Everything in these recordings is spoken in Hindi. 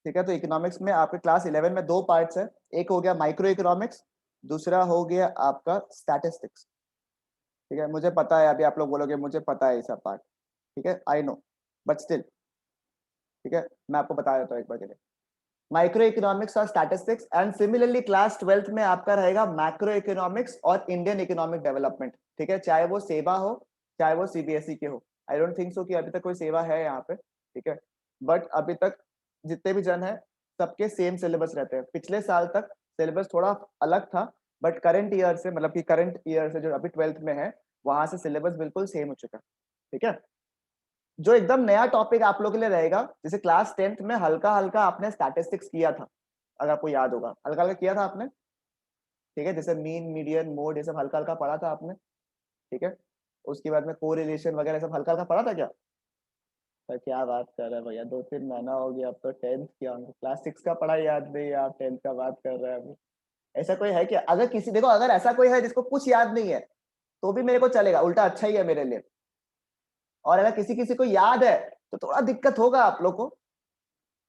ठीक है, तो इकोनॉमिक्स में आपके क्लास 11 में दो पार्ट्स है, एक हो गया माइक्रो इकोनॉमिक्स, दूसरा हो गया आपका स्टैटिस्टिक्स। ठीक है, मुझे पता है, अभी आप लोग बोलोगे मुझे पता है ये सब पार्ट, ठीक है, आई नो, बट स्टिल, ठीक है, मैं आपको बता देता हूँ एक बार के लिए। माइक्रो इकोनॉमिक्स और statistics, and similarly class 12th में आपका रहेगा मैक्रो इकोनॉमिक्स और इंडियन इकोनॉमिक डेवलपमेंट। ठीक है, चाहे वो सेवा हो चाहे वो सीबीएसई के हो। आई डोंट थिंक सो कि अभी तक कोई सेवा है यहाँ पे, ठीक है, बट अभी तक जितने भी जन है सबके सेम सिलेबस रहते हैं। पिछले साल तक सिलेबस थोड़ा अलग था, बट करंट ईयर से, मतलब कि करंट ईयर से जो अभी 12th में है, वहां से सिलेबस बिल्कुल सेम हो चुका है। ठीक है, जो एकदम नया टॉपिक आप लोग के लिए रहेगा, जैसे क्लास 10th में हल्का हल्का आपने स्टैटिस्टिक्स किया था, अगर आपको याद होगा, हल्का हल्का किया था आपने। ठीक है, जैसे मीन मीडियन मोड ये सब हल्का हल्का पढ़ा था आपने। ठीक है, उसके बाद में कोरिलेशन वगैरह सब हल्का हल्का पढ़ा था क्या? तो क्या बात कर रहे हैं भैया, 2-3 महीना हो गया, अब तो 10th किया, क्लास 6 का पढ़ा याद नहीं है, आप 10th का बात कर रहे हैं अभी। ऐसा कोई है क्या? अगर किसी, देखो, अगर ऐसा कोई है जिसको कुछ याद नहीं है तो भी मेरे को चलेगा, उल्टा अच्छा ही है मेरे लिए। और अगर किसी किसी को याद है तो थोड़ा दिक्कत होगा आप लोग को।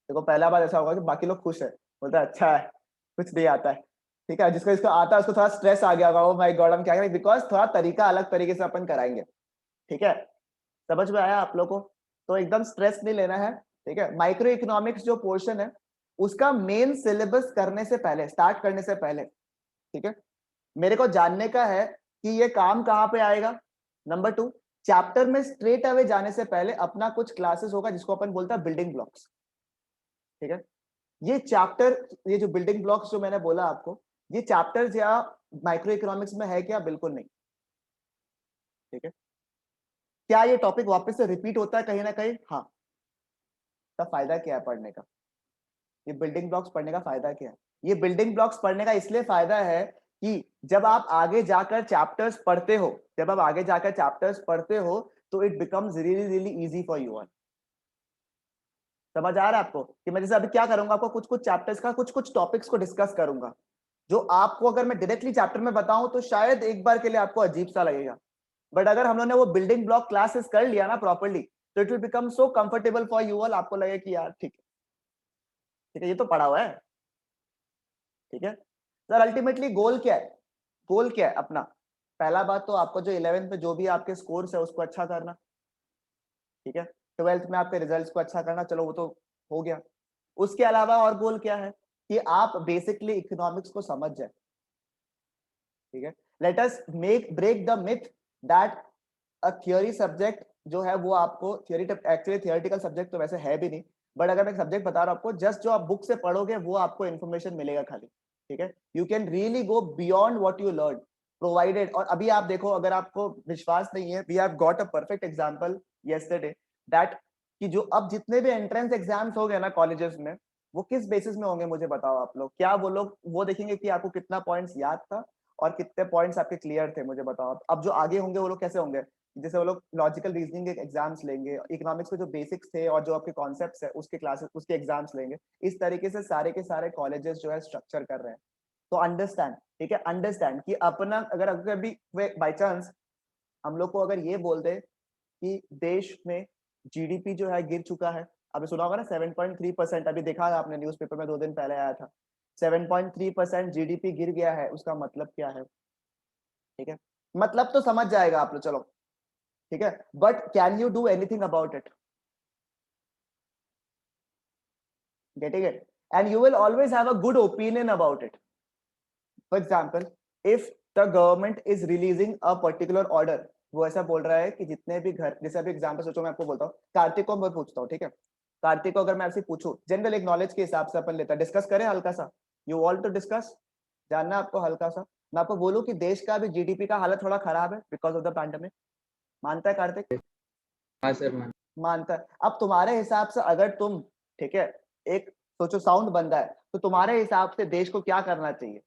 देखो, पहला बार ऐसा होगा कि बाकी लोग खुश है, बोलता है अच्छा है, कुछ नहीं आता है। ठीक है, जिसको इसको आता है उसको थोड़ा स्ट्रेस आ गया होगा, ओ माय गॉड हम क्या करें, बिकॉज थोड़ा तरीका अलग तरीके से अपन कराएंगे। ठीक है, समझ में आया आप लोग को? तो एकदम स्ट्रेस नहीं लेना है। ठीक है, माइक्रो इकोनॉमिक्स जो पोर्शन है उसका मेन सिलेबस करने से पहले, स्टार्ट करने से पहले, ठीक है, मेरे को जानने का है कि ये काम कहाँ पे आएगा। नंबर 2, चैप्टर में स्ट्रेट अवे जाने से पहले अपना कुछ क्लासेस होगा जिसको अपन बोलता है बिल्डिंग ब्लॉक्स। ठीक है, ये चैप्टर, ये जो बिल्डिंग ब्लॉक्स जो मैंने बोला आपको, ये चैप्टर्स या माइक्रो इकोनॉमिक्स में है क्या? बिल्कुल नहीं। ठीक है, क्या ये टॉपिक वापस से रिपीट होता है कहीं ना कहीं? हाँ। तो फायदा क्या है पढ़ने का? ये बिल्डिंग ब्लॉक्स पढ़ने का फायदा क्या है? ये बिल्डिंग ब्लॉक्स पढ़ने का इसलिए फायदा है कि जब आप आगे जाकर चैप्टर्स पढ़ते हो, जब आप आगे जाकर चैप्टर्स पढ़ते हो तो it becomes really really easy for you all. समझ आ रहा है आपको कि मैं जैसे अभी क्या करूंगा, आपको कुछ कुछ चैप्टर्स का कुछ कुछ टॉपिक्स को डिस्कस करूंगा, जो आपको अगर मैं डायरेक्टली चैप्टर में बताऊं तो शायद एक बार के लिए आपको अजीब सा लगेगा, बट अगर हम लोगों ने वो बिल्डिंग ब्लॉक क्लासेस कर लिया ना प्रॉपर्ली, तो it will become so comfortable for you all, आपको लगे कि यार ठीक है, ठीक है, ये तो पढ़ा हुआ है। ठीक है सर, अल्टीमेटली गोल क्या है? गोल क्या है अपना? पहला बात तो आपको जो 11th में जो भी आपके स्कोर्स है उसको अच्छा करना। ठीक है, 12th में आपके रिजल्ट्स को अच्छा करना, चलो वो तो हो गया। उसके अलावा और गोल क्या है कि आप बेसिकली इकोनॉमिक्स को समझ जाए। ठीक है, let us make break the myth that a theory subject जो है वो आपको थियोरी, एक्चुअली थियोरेटिकल सब्जेक्ट तो वैसे है भी नहीं, बट अगर मैं सब्जेक्ट बता रहा हूं आपको, जस्ट जो आप बुक से पढ़ोगे वो आपको इन्फॉर्मेशन मिलेगा खाली। ठीक है, you can really go beyond what you learn, provided. और अभी आप देखो, अगर आपको विश्वास नहीं है, we have got a perfect example yesterday that कि जो अब जितने भी एंट्रेंस एग्जाम्स हो गए ना कॉलेजेस में, वो किस बेसिस में होंगे मुझे बताओ आप लोग? क्या वो लोग वो देखेंगे कि आपको कितना पॉइंट्स याद था और कितने पॉइंट्स आपके क्लियर थे? मुझे बताओ। अब जो आगे होंगे वो लोग कैसे होंगे? जैसे वो लोग लॉजिकल रीजनिंग के एग्जाम्स लेंगे, इकोनॉमिक्स के जो बेसिक्स थे और जो आपके कॉन्सेप्ट्स है उसके क्लासेस, उसके एग्जाम्स लेंगे। इस तरीके से सारे के सारे कॉलेजेस जो है स्ट्रक्चर कर रहे हैं। तो अंडरस्टैंड, ठीक है, अंडरस्टैंड कि अपना अगर अभी बाई चांस हम लोग को अगर ये बोल दे कि देश में जीडीपी जो है गिर चुका है, अभी सुना होगा ना 7.3%, अभी देखा आपने न्यूज़पेपर में 2 दिन पहले आया था, 7.3% जीडीपी गिर गया है, उसका मतलब क्या है? ठीक है, मतलब तो समझ जाएगा आप लोग, चलो ठीक है, but can you do anything about it? Getting it? And you will always have a good opinion about it. For example, if the government is releasing a particular order, वो ऐसा बोल रहा है कि जितने भी घर, जैसे अभी एग्जाम्पल सोचो, मैं आपको बोलता हूँ, कार्तिक को मैं पूछता हूँ, ठीक है, कार्तिक को अगर मैं आपसे पूछूं, जनरल एक नॉलेज के हिसाब से अपन लेता है, डिस्कस करें हल्का सा, यू वांट टू डिस्कस, जानना है आपको हल्का सा? मैं आपको बोलूं कि देश का भी जीडीपी का हालत थोड़ा खराब है बिकॉज ऑफ द पैंडेमिक, मानता है कार्तिक? हाँ सर मान। मानता है। अब तुम्हारे हिसाब से अगर तुम, ठीक है, एक सोचो साउंड बंदा है, तो तुम्हारे हिसाब से देश को क्या करना चाहिए?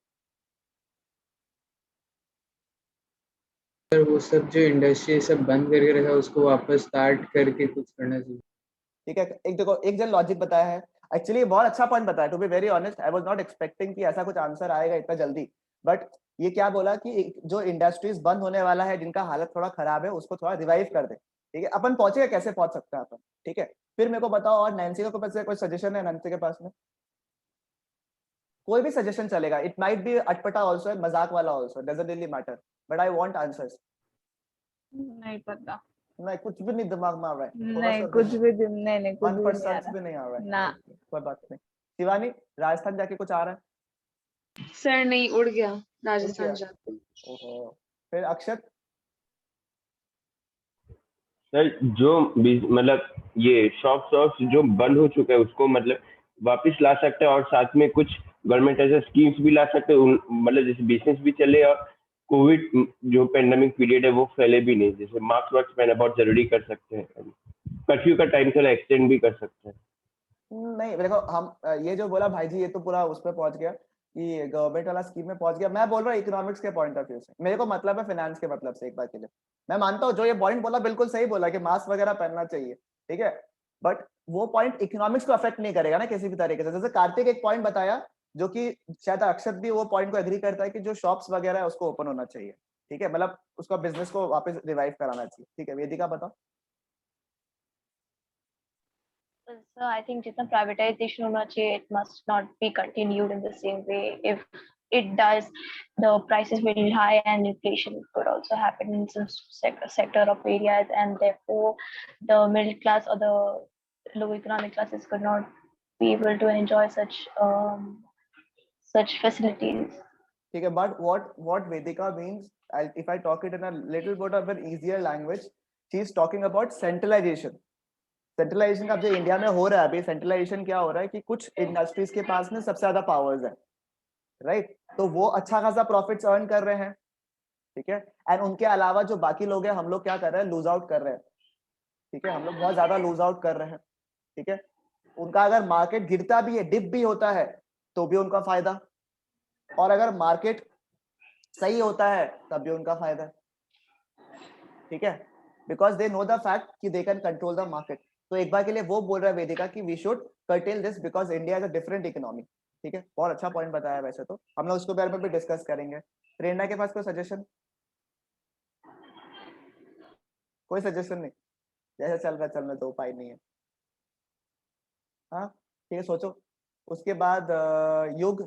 सर वो सब जो इंडस्ट्री सब बंद करके रखा उसको वापस स्टार्ट करके कुछ करना चाहिए। ठीक है, एक देखो, एक जन लॉजिक बताया है, एक्चुअली बहुत अच्छा पॉइंट बताया, to be very honest I was not expecting कि ऐसा कुछ आंसर आएगा इतना जल्दी, बट ये क्या बोला कि जो इंडस्ट्रीज बंद होने वाला है, जिनका हालत थोड़ा खराब है, उसको थोड़ा रिवाइव कर दे। ठीक है, अपन पहुंचेगा, कैसे पहुंच सकते हैं अपन? ठीक है, फिर मेरे को बताओ, और नैन्सी का कोई सजेशन है नैन्सी के पास में? कोई भी सजेशन चलेगा, इट माइट बी अटपटा आल्सो, मजाक वाला also, doesn't really matter, but I want answers. नहीं पता। नहीं, कुछ भी नहीं दिमाग में आ रहा है, थोड़ा नहीं सा कुछ भी नहीं कुछ भी नहीं आ 1% भी नहीं आ रहा है। ना। कोई बात नहीं। शिवानी, राजस्थान जाके कुछ आ रहा है? सर नहीं, उड़ गया उड़ राजस्थान गया? जाके। ओहो। फिर अक्षत? सर जो मतलब ये शॉप्स जो बंद हो चुके हैं उसको मतलब वापस ला सकते हैं, और साथ में कुछ गवर्नमेंट ऐसे स्कीम्स भी ला सकते हैं मतलब जैसे बिजनेस भी चले और कोविड जो पेंडेमिक पीरियड है वो फैले भी नहीं, जैसे मास्क वास्क पहना बहुत जरूरी कर सकते हैं, कर्फ्यू का टाइम थोड़ा एक्सटेंड भी कर सकते हैं। नहीं देखो, हम ये जो बोला भाई जी, ये तो पूरा उस पर पहुंच गया कि गवर्नमेंट वाला स्कीम में पहुंच गया। मैं बोल रहा हूँ इकोनॉमिक्स के पॉइंट ऑफ व्यू से, मेरे को मतलब है फाइनेंस के मतलब से। एक बार के लिए मैं मानता हूँ जो ये पॉइंट बोला बिल्कुल सही बोला कि मास्क वगैरह पहनना चाहिए, ठीक है, बट वो पॉइंट इकोनॉमिक्स को अफेक्ट नहीं करेगा ना किसी भी तरीके से। जैसे कार्तिक एक पॉइंट बताया, जो कि शायद अक्षत भी वो पॉइंट को एग्री करता है कि जो शॉप्स वगैरह है उसको ओपन होना चाहिए, ठीक है, मतलब उसका बिजनेस को वापस रिवाइव कराना चाहिए, ठीक है। वेदिका बताओ। So I think जितना privatization होना चाहिए, it must not be continued in the same way. If it does, the prices will be high and inflation could also happen in some sector of areas, and therefore the middle class or the low economic classes could not be able to enjoy such facilities. ठीक है, but what Vedika means, if I talk it in a little bit of an easier language, she is talking about centralization. Centralization का जो इंडिया में हो रहा है अभी, सेंट्रलाइजेशन क्या हो रहा है कि कुछ इंडस्ट्रीज के पास में सबसे ज्यादा पावर्स है, राइट, तो वो अच्छा खासा प्रॉफिट्स अर्न कर रहे हैं, ठीक है, एंड उनके अलावा जो बाकी लोग हैं, हम लोग क्या कर रहे हैं, लूज आउट कर रहे हैं, ठीक है, हम लोग बहुत ज्यादा लूज आउट कर रहे हैं, ठीक है। उनका अगर मार्केट गिरता भी है, डिप भी होता है, तो भी उनका फायदा, और अगर मार्केट सही होता है तब भी उनका फायदा है, ठीक है, because they know the fact कि they can control the market. तो एक बार के लिए वो बोल रहा है वेदिका कि we should curtail this because India is a different economy, ठीक है। बहुत अच्छा पॉइंट बताया, वैसे तो हम लोग उसके बारे में भी डिस्कस करेंगे। प्रेरणा के पास कोई सजेशन? कोई सजेशन नहीं, जैसे चल रहा चलने तो उपाय नहीं है। हाँ ठीक है, सोचो। उसके बाद युग।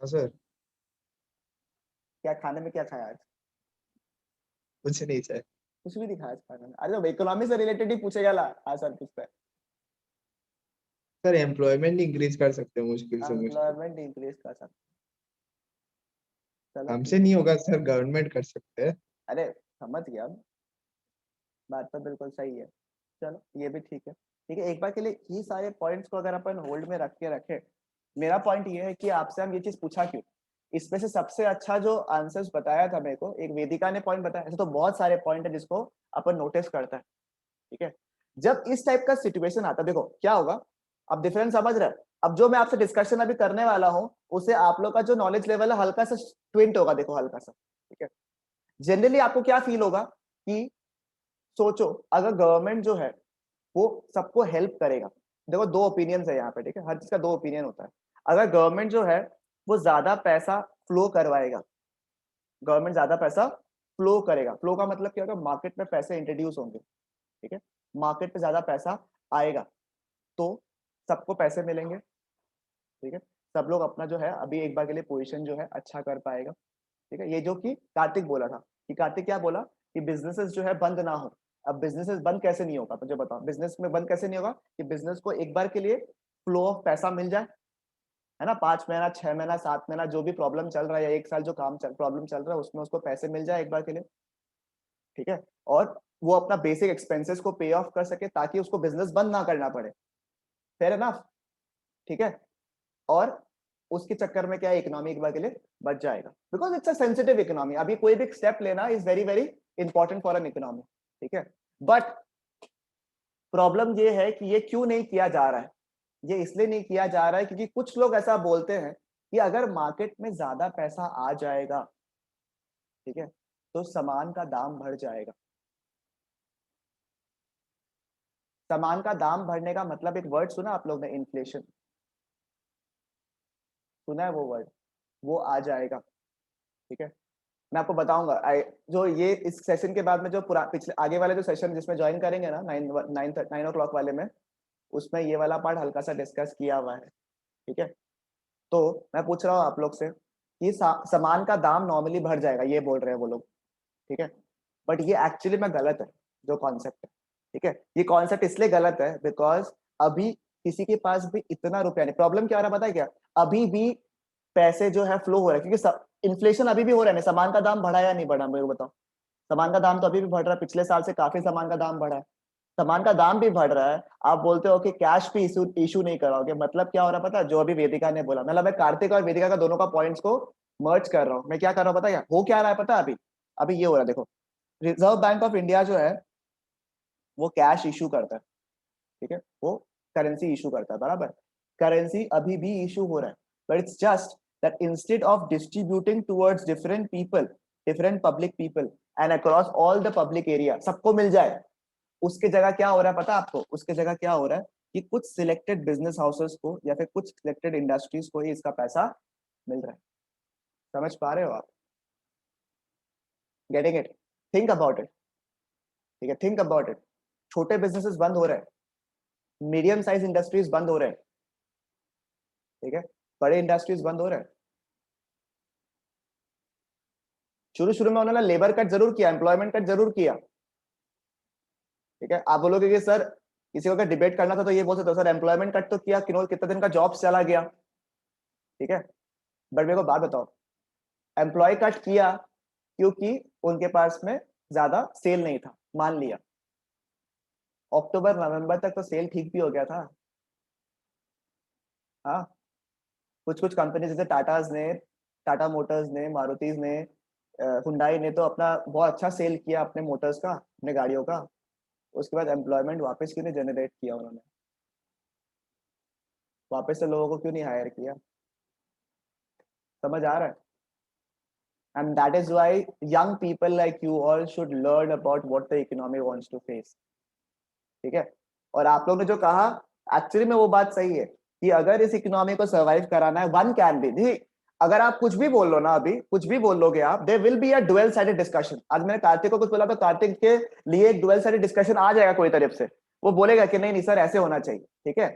हाँ सर। क्या खाने में क्या खाया आज? कुछ नहीं सर। कुछ भी नहीं खाया आज खाने में? अरे इकोनॉमी से रिलेटेड ही पूछेगा ला। हाँ सर पूछता है। सर एम्प्लॉयमेंट इंक्रीज कर सकते हैं मुश्किल से मुश्किल। एम्प्लॉयमेंट इंक्रीज कर सकते, चलो हमसे नहीं होगा सर, गवर्नमेंट कर सकते हैं। अरे समझ गया, बात तो बिल्कुल सही है। चलो ये भी ठीक है, ठीक है। एक बार के लिए ये सारे पॉइंट्स को अगर अपन होल्ड में रख के रखे, मेरा पॉइंट ये है कि आपसे हम ये चीज पूछा क्यों, इसमें से सबसे अच्छा जो आंसर्स बताया था मेरे को, एक वेदिका ने पॉइंट बताया, ऐसे तो बहुत सारे पॉइंट है जिसको अपन नोटिस करता है, ठीक है। जब इस टाइप का सिचुएशन आता है, देखो क्या होगा, अब डिफरेंस समझ रहे हैं। अब जो मैं आपसे डिस्कशन अभी करने वाला हूँ, उसे आप लोग का जो नॉलेज लेवल है हल्का सा ट्विंट होगा, देखो हल्का सा, ठीक है। जनरली आपको क्या फील होगा कि सोचो अगर गवर्नमेंट जो है वो सबको हेल्प करेगा, देखो दो ओपिनियंस है यहाँ पे, ठीक है, हर चीज का दो ओपिनियन होता है। अगर गवर्नमेंट जो है वो ज्यादा पैसा फ्लो करवाएगा, गवर्नमेंट ज्यादा पैसा फ्लो करेगा, फ्लो का मतलब क्या होगा, मार्केट में पैसे इंट्रोड्यूस होंगे, ठीक है, मार्केट में ज्यादा पैसा आएगा तो सबको पैसे मिलेंगे, ठीक है, सब लोग अपना जो है अभी एक बार के लिए पोजीशन जो है अच्छा कर पाएगा, ठीक है। ये जो कि कार्तिक बोला था, कि कार्तिक क्या बोला कि बिजनेसेस जो है बंद ना हो। अब बिजनेसेस बंद कैसे नहीं होगा, मुझे बताओ, बिजनेस में बंद कैसे नहीं होगा, कि बिजनेस को एक बार के लिए फ्लो ऑफ पैसा मिल जाए, है ना, 5 महीना 6 महीना 7 महीना जो भी प्रॉब्लम चल रहा है, या 1 साल जो प्रॉब्लम चल रहा है उसमें उसको पैसे मिल जाए एक बार के लिए, ठीक है, और वो अपना बेसिक एक्सपेंसेस को पे ऑफ कर सके ताकि उसको बिजनेस बंद ना करना पड़े, फेयर एनफ, ठीक है। और उसके चक्कर में क्या है, इकोनॉमी एक बार के लिए बच जाएगा, because it's a sensitive economy. अभी कोई भी स्टेप लेना is very very important for an economy, ठीक है। बट प्रॉब्लम ये है कि ये क्यों नहीं किया जा रहा है, ये इसलिए नहीं किया जा रहा है क्योंकि कुछ लोग ऐसा बोलते हैं कि अगर मार्केट में ज्यादा पैसा आ जाएगा, ठीक है, तो सामान का दाम बढ़ जाएगा। सामान का दाम बढ़ने का मतलब, एक वर्ड सुना आप लोग ने, इन्फ्लेशन, सुना है वो वर्ड, वो आ जाएगा, ठीक है। मैं आपको बताऊंगा जो ये इस सेशन के बाद में जो पिछले आगे वाले जो सेशन जिसमें ज्वाइन करेंगे ना 9 वाले में, उसमें ये वाला पार्ट हल्का सा डिस्कस किया हुआ है, ठीक है। तो मैं पूछ रहा हूँ आप लोग से कि सामान का दाम नॉर्मली बढ़ जाएगा, ये बोल रहे हैं वो लोग, ठीक है, बट ये एक्चुअली में गलत है जो कॉन्सेप्ट है, ठीक है। ये कॉन्सेप्ट इसलिए गलत है बिकॉज अभी किसी के पास भी इतना रुपया नहीं। प्रॉब्लम क्या हो रहा है पता है क्या, अभी भी पैसे जो है फ्लो हो रहा है, क्योंकि इन्फ्लेशन अभी भी हो रहा है। सामान का दाम बढ़ा या नहीं बढ़ा, मेरे को बताओ। सामान का दाम तो अभी भी बढ़ रहा है, पिछले साल से काफी सामान का दाम बढ़ा है, सामान का दाम भी बढ़ रहा है। आप बोलते हो कि कैश भी इशू नहीं कराओगे, मतलब क्या हो रहा है पता है, जो अभी वेदिका ने बोला, मतलब मैं कार्तिक और वेदिका का दोनों का पॉइंट्स को मर्ज कर रहा हूँ। मैं क्या कर रहा हूँ पता है, हो क्या रहा है पता है, अभी अभी ये हो रहा है, देखो रिजर्व बैंक ऑफ इंडिया जो है वो कैश इशू करता है, ठीक है, वो करेंसी इशू करता है, बराबर। करेंसी अभी भी इशू हो रहा है, but it's just that instead of distributing towards different people, different public people and across all the public area, सबको मिल जाए, उसके जगह क्या हो रहा है पता है आपको, उसके जगह क्या हो रहा है कि कुछ सिलेक्टेड बिजनेस हाउसेस को या फिर कुछ सिलेक्टेड इंडस्ट्रीज को ही इसका पैसा मिल रहा है। समझ पा रहे हो आप? Getting it? Think about it, ठीक है, थिंक अबाउट इट। छोटे बिजनेसेस बंद हो रहे हैं, मीडियम साइज इंडस्ट्रीज बंद हो रहे हैं, ठीक है, बड़े इंडस्ट्रीज बंद हो रहे हैं। शुरू शुरू में उन्होंने लेबर कट जरूर किया, एम्प्लॉयमेंट कट जरूर किया, ठीक है। आप बोलोगे कि सर किसी को अगर डिबेट करना था तो ये बोल सकते हो सर एम्प्लॉयमेंट कट तो किया, कितने दिन का जॉब चला गया, ठीक है, बट मेरे को बात बताओ, एम्प्लॉय कट किया क्योंकि उनके पास में ज्यादा सेल नहीं था, मान लिया अक्टूबर नवंबर तक तो सेल ठीक भी हो गया था, हाँ। कुछ कुछ कंपनी जैसे टाटा मोटर्स ने, मारुतिज ने, हुंडई ने तो अपना बहुत अच्छा सेल किया अपने मोटर्स का, अपने गाड़ियों का। उसके बाद एम्प्लॉयमेंट वापस क्यों नहीं जनरेट किया उन्होंने, वापस से लोगों को क्यों नहीं हायर किया? समझ आ रहा है? And that is why young people like you all should learn about what the economy wants to face, ठीक है। और आप लोग ने जो कहा एक्चुअली में वो बात सही है कि अगर इस इकोनॉमी को सर्वाइव कराना है, वन कैन बी, अगर आप कुछ भी बोल लो ना, अभी कुछ भी बोल लोगे आप, there will be a dual sided discussion. आज मैंने कार्तिक को कुछ बोला तो कार्तिक के लिए एक डुअल साइडेड डिस्कशन आ जाएगा कोई तरफ से, वो बोलेगा कि नहीं नहीं सर ऐसे होना चाहिए, ठीक है,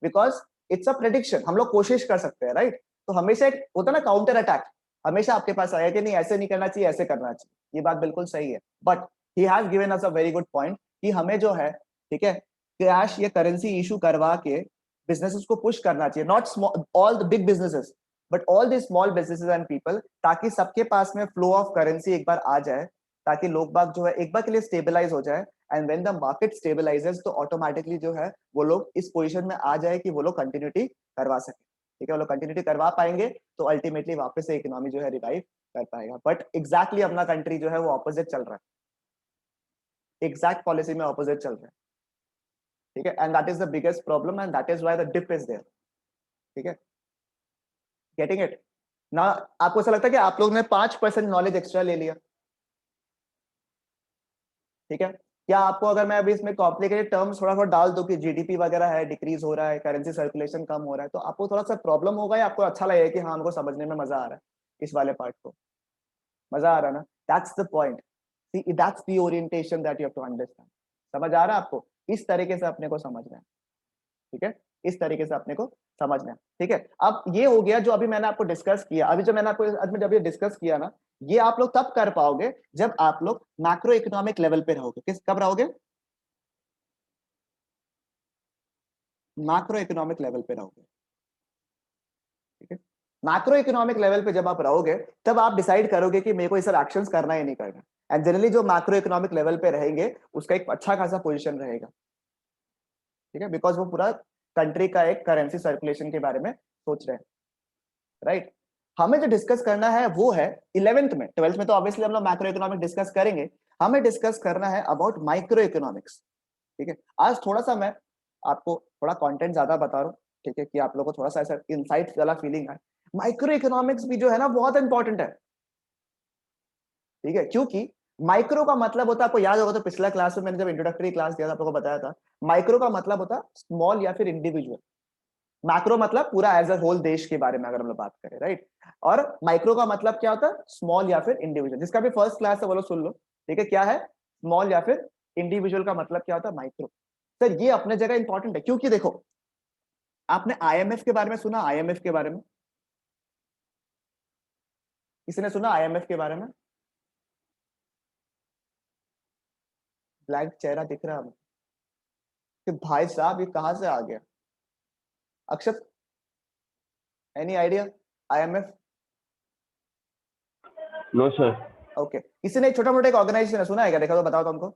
बिकॉज इट्स अ प्रेडिक्शन, हम लोग कोशिश कर सकते हैं, राइट। तो हमेशा एक होता ना काउंटर अटैक, हमेशा आपके पास आएगा कि नहीं ऐसे नहीं करना चाहिए, ऐसे करना चाहिए, ये बात बिल्कुल सही है। But he has given us a very good point कि हमें जो है, ठीक है, कैश या करेंसी इशू करवा के बिजनेसेस को पुश करना चाहिए, not all the big businesses but all the small businesses and people, ताकि सबके पास में फ्लो ऑफ करेंसी एक बार आ जाए, ताकि लोग बाग जो है एक बार के लिए स्टेबलाइज हो जाए। And when the market stabilises तो ऑटोमेटिकली जो है वो लोग इस पोजीशन में आ जाए कि वो लोग कंटिन्यूटी करवा सके, ठीक है, वो लोग कंटिन्यूटी करवा पाएंगे तो अल्टीमेटली वापस से इकोनॉमी जो है रिवाइव कर पाएगा। बट एग्जैक्टली अपना कंट्री जो है वो ऑपोजिट चल रहा है, एग्जैक्ट पॉलिसी में ऑपोजिट चल रहा है, ठीक है, and that is the biggest problem and that is why the dip is there, ठीक है, गेटिंग इट ना। आपको ऐसा लगता है कि आप लोग ने 5% नॉलेज एक्स्ट्रा ले लिया, ठीक है, क्या आपको अगर मैं अभी इसमें कॉम्प्लिकेटेड टर्म्स थोड़ा थोड़ा डाल दूं कि जीडीपी वगैरह है, डिक्रीज हो रहा है, करेंसी सर्कुलेशन कम हो रहा है, तो आपको थोड़ा सा प्रॉब्लम होगा या आपको अच्छा लगेगा कि हाँ हमको समझने में मजा आ रहा है, इस वाले पार्ट को मजा आ रहा है ना? That's the point, see that's the orientation that you have to understand. समझ आ रहा है आपको? इस तरीके से अपने को समझना है, ठीक है, इस तरीके से अपने को समझना है, ठीक है। अब ये हो गया जो अभी मैंने आपको डिस्कस किया, अभी जो मैंने आपको आज में जब ये डिस्कस किया ना, ये आप लोग तब कर पाओगे जब आप लोग मैक्रो इकोनॉमिक लेवल पे रहोगे। किस कब रहोगे? मैक्रो इकोनॉमिक लेवल पे रहोगे, ठीक है। मैक्रो इकोनॉमिक लेवल पे जब आप रहोगे तब आप डिसाइड करोगे कि मेरे को ये सब एक्शंस करना ही नहीं करना। एंड जनरली जो मैक्रो इकोनॉमिक लेवल पे रहेंगे उसका एक अच्छा खासा पोजीशन रहेगा, ठीक है, बिकॉज वो पूरा कंट्री का एक करेंसी सर्कुलेशन के बारे में सोच रहे हैं, राइट। हमें जो डिस्कस करना है वो है 11th में, 12th में तो ऑब्वियसली हम लोग मैक्रो इकोनॉमिक डिस्कस करेंगे, हमें डिस्कस करना है अबाउट माइक्रो इकोनॉमिक्स, ठीक है। आज थोड़ा सा मैं आपको थोड़ा कंटेंट ज्यादा बता रहा हूँ, ठीक है, कि आप लोगों को थोड़ा सा ऐसा इनसाइट वाला फीलिंग है। माइक्रो इकोनॉमिक्स भी जो है ना बहुत इंपॉर्टेंट है, ठीक है, क्योंकि माइक्रो का मतलब होता है, आपको याद होगा तो पिछला क्लास में मैंने जब इंट्रोडक्टरी क्लास दिया था आप लोगों को बताया था, माइक्रो का मतलब होता है स्मॉल या फिर इंडिविजुअल, मैक्रो मतलब पूरा एज अ होल देश के बारे में अगर हम लोग बात करें, राइट। और माइक्रो का मतलब क्या होता है, स्मॉल या फिर इंडिविजुअल। जिसका भी फर्स्ट क्लास है वो लोग सुन लो, ठीक है, क्या है स्मॉल या फिर इंडिविजुअल का मतलब क्या होता है माइक्रो। सर ये अपने जगह इंपॉर्टेंट है, क्योंकि देखो आपने आईएमएफ के बारे में सुना, आईएमएफ के बारे में किसी ने सुना आईएमएफ के बारे में? ब्लैंक चेहरा दिख रहा है कि भाई साहब ये कहां से आ गया। Akshat, any idea IMF? No sir. Okay, किसी ने छोटा मोटा एक ऑर्गेनाइजेशन सुना है क्या, देखा तो बताओ तो हमको।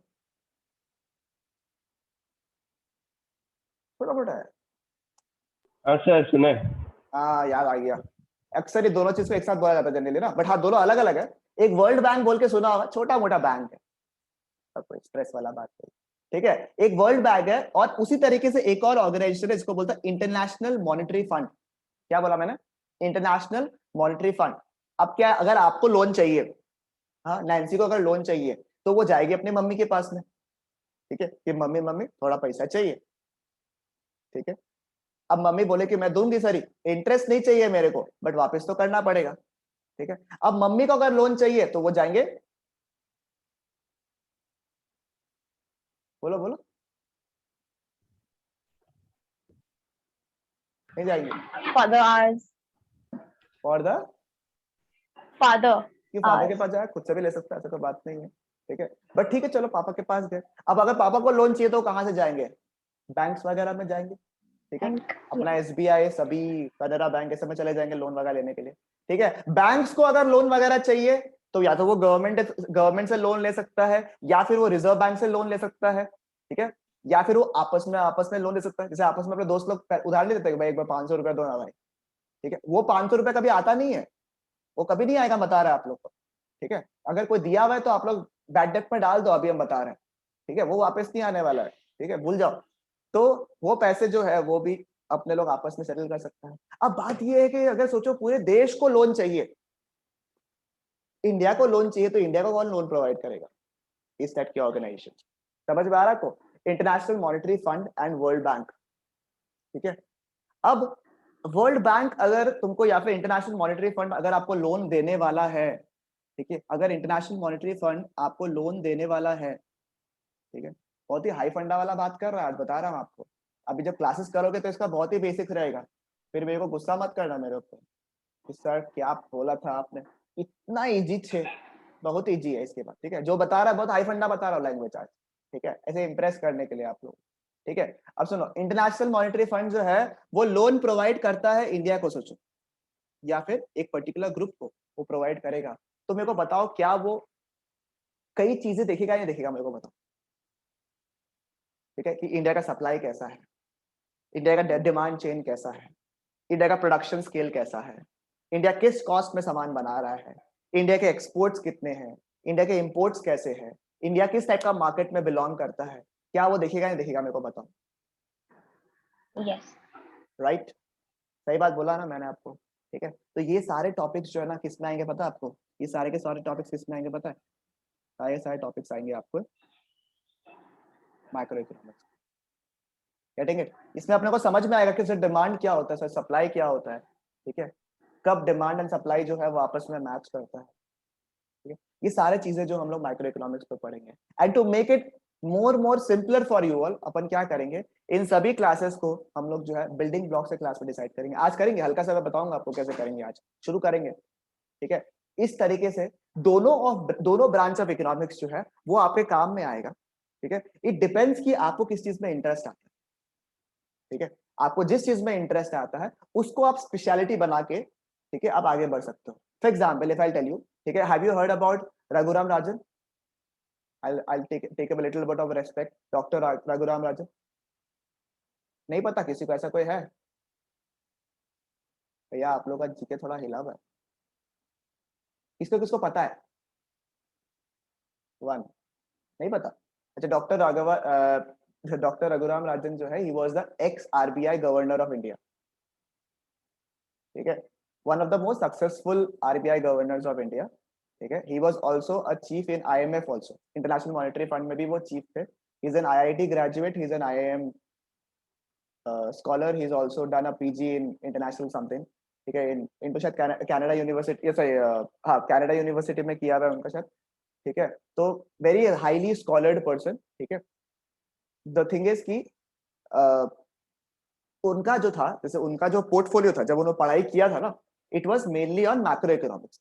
छोटा मोटा है? हाँ सर सुना है। हाँ याद आ गया। अक्सर ये दोनों चीज को एक साथ बोला जाता है जनरली ना, बट हाँ दोनों अलग अलग है। एक वर्ल्ड बैंक बोल के सुना होगा, छोटा मोटा बैंक है, सब कोई स्ट्रेस वाला बात नहीं, ठीक है। एक वर्ल्ड बैंक है और उसी तरीके से एक और ऑर्गेनाइजेशन है जिसको बोलता है इंटरनेशनल मॉनेटरी फंड। क्या बोला मैंने? International monetary fund. अब क्या, अगर आपको लोन चाहिए, हाँ नैन्सी को अगर लोन चाहिए तो वो जाएगी अपनी मम्मी के पास में, ठीक है, कि मम्मी मम्मी थोड़ा पैसा चाहिए, ठीक है। अब मम्मी बोले कि मैं दूंगी सर, इंटरेस्ट नहीं चाहिए मेरे को बट वापस तो करना पड़ेगा, ठीक है। अब मम्मी को अगर लोन चाहिए तो वो जाएंगे, बोलो बोलो, नहीं जाएंगे? Father ours. For the Father. कि फादर के ours. पास जाए, खुद से भी ले सकता है, ऐसा तो बात नहीं है, ठीक है। बट ठीक है चलो पापा के पास गए। अब अगर पापा को लोन चाहिए तो कहां से जाएंगे? बैंक्स वगैरह में जाएंगे, ठीक है। Bank. अपना एसबीआई, सभी कनाडा बैंक ऐसे में चले जाएंगे लोन वगैरह लेने के लिए, ठीक है। बैंक्स को अगर लोन वगैरह चाहिए तो या तो वो गवर्नमेंट से लोन ले सकता है, या फिर वो रिजर्व बैंक से लोन ले सकता है, ठीक है, या फिर वो आपस में लोन ले सकता है। जैसे आपस में अपने दोस्त लोग उधार नहीं देते कि भाई एक बार 500 रुपया दो ना भाई, ठीक है। वो 500 रुपया कभी आता नहीं है, वो कभी नहीं आएगा, बता रहे हैं आप लोग को, ठीक है। अगर कोई दिया हुआ है तो आप लोग बैड डेट में डाल दो, अभी हम बता रहे हैं, ठीक है, वो वापस नहीं आने वाला है, ठीक है, भूल जाओ। तो वो पैसे जो है वो भी अपने लोग आपस में सेटल कर सकते हैं। अब बात ये है कि अगर सोचो पूरे देश को लोन चाहिए, इंडिया को लोन चाहिए, तो इंडिया को कौन लोन प्रोवाइड करेगा? इस टाइप की ऑर्गेनाइजेशन। समझ में आ रहा है को? International monetary fund and world bank, ठीक है। अब वर्ल्ड बैंक अगर तुमको या फिर इंटरनेशनल मॉनेटरी फंड अगर आपको लोन देने वाला है, ठीक है, अगर इंटरनेशनल मॉनेटरी फंड आपको लोन देने वाला है, ठीक है, बहुत ही हाई फंडा वाला बात कर रहा है आज, बता रहा हूँ आपको। अभी जब क्लासेस करोगे तो इसका बहुत ही बेसिक रहेगा, फिर मेरे को गुस्सा मत करना मेरे ऊपर कि सर क्या बोला था आपने, इतना इजी थे, बहुत इजी है इसके बाद, ठीक है। जो बता रहा है बहुत हाई फंडा बता रहा हूँ लैंग्वेज आज, ठीक है, ऐसे इंप्रेस करने के लिए आप लोग, ठीक है। अब सुनो, इंटरनेशनल मॉनेटरी फंड जो है वो लोन प्रोवाइड करता है इंडिया को, सोचो, या फिर एक पर्टिकुलर ग्रुप को वो प्रोवाइड करेगा। तो मेरे को बताओ क्या वो कई चीजें देखेगा या नहीं देखेगा, मेरे को बताओ, ठीक है, कि इंडिया का सप्लाई कैसा है, इंडिया का डिमांड चेन कैसा है, इंडिया का प्रोडक्शन स्केल कैसा है, इंडिया किस कॉस्ट में सामान बना रहा है, इंडिया के एक्सपोर्ट्स कितने हैं, इंडिया के इंपोर्ट्स कैसे हैं, इंडिया किस टाइप का मार्केट में बिलोंग करता है, क्या वो देखेगा नहीं देखेगा, मेरे को बताओ। Yes. राइट, सही बात बोला ना मैंने आपको, ठीक है। तो ये सारे टॉपिक्स जो है ना किस में आएंगे पता है आपको? ये सारे के सारे टॉपिक्स किस में आएंगे पता है? सारे सारे टॉपिक्स आएंगे आपको माइक्रो इकोनॉमिक्स, गेटिंग इट? इसमें अपने को समझ में आएगा कि सर डिमांड क्या होता है, सर सप्लाई क्या होता है, ठीक है, कब डिमांड एंड सप्लाई जो है वो आपस में मैच करता है, ठीक है। ये सारे चीजें जो हम लोग माइक्रो इकोनॉमिक्स पे पढ़ेंगे। And to make it more simpler for you all, अपन क्या करेंगे, इन सभी क्लासेस को हम लोग जो है बिल्डिंग ब्लॉक से क्लास में डिसाइड करेंगे। आज करेंगे, हल्का सा मैं बताऊंगा आपको कैसे करेंगे, आज शुरू करेंगे, ठीक है। इस तरीके से दोनों ब्रांच ऑफ इकोनॉमिक्स जो है वो आपके काम में आएगा, ठीक है। इट डिपेंड्स कि आपको किस चीज में इंटरेस्ट आता है, ठीक है। आपको जिस चीज में इंटरेस्ट आता है उसको आप स्पेशलिटी बना के, ठीक है, आप आगे बढ़ सकते हो। For example if I tell you, ठीक है, have you heard about Raghuram Rajan? I'll take a little bit of respect, doctor Raghuram Rajan. नहीं पता किसी को? ऐसा कोई है भैया? आप लोग का जीके थोड़ा हिला हुआ है, किसको किसको पता है? वन, नहीं पता? अच्छा, डॉक्टर रघुराम राजन जो है, he was the x RBI governor of India, ठीक है, one of the most successful RBI governors of India, ठीक है। He was also a chief in IMF also, international monetary fund में भी वो चीफ थे। He is an IIT graduate, he is an IIM scholar. He's also done a PG in international something. ठीक है, इनको शायद कनाडा यूनिवर्सिटी, सॉरी हाँ कनाडा यूनिवर्सिटी में किया हुआ है उनका शायद, ठीक है. तो वेरी हाईली स्कॉलर्ड पर्सन, ठीक है. द थिंग इज कि उनका जो था, जैसे उनका जो पोर्टफोलियो था जब उन्होंने पढ़ाई किया था ना, it was mainly on macro economics,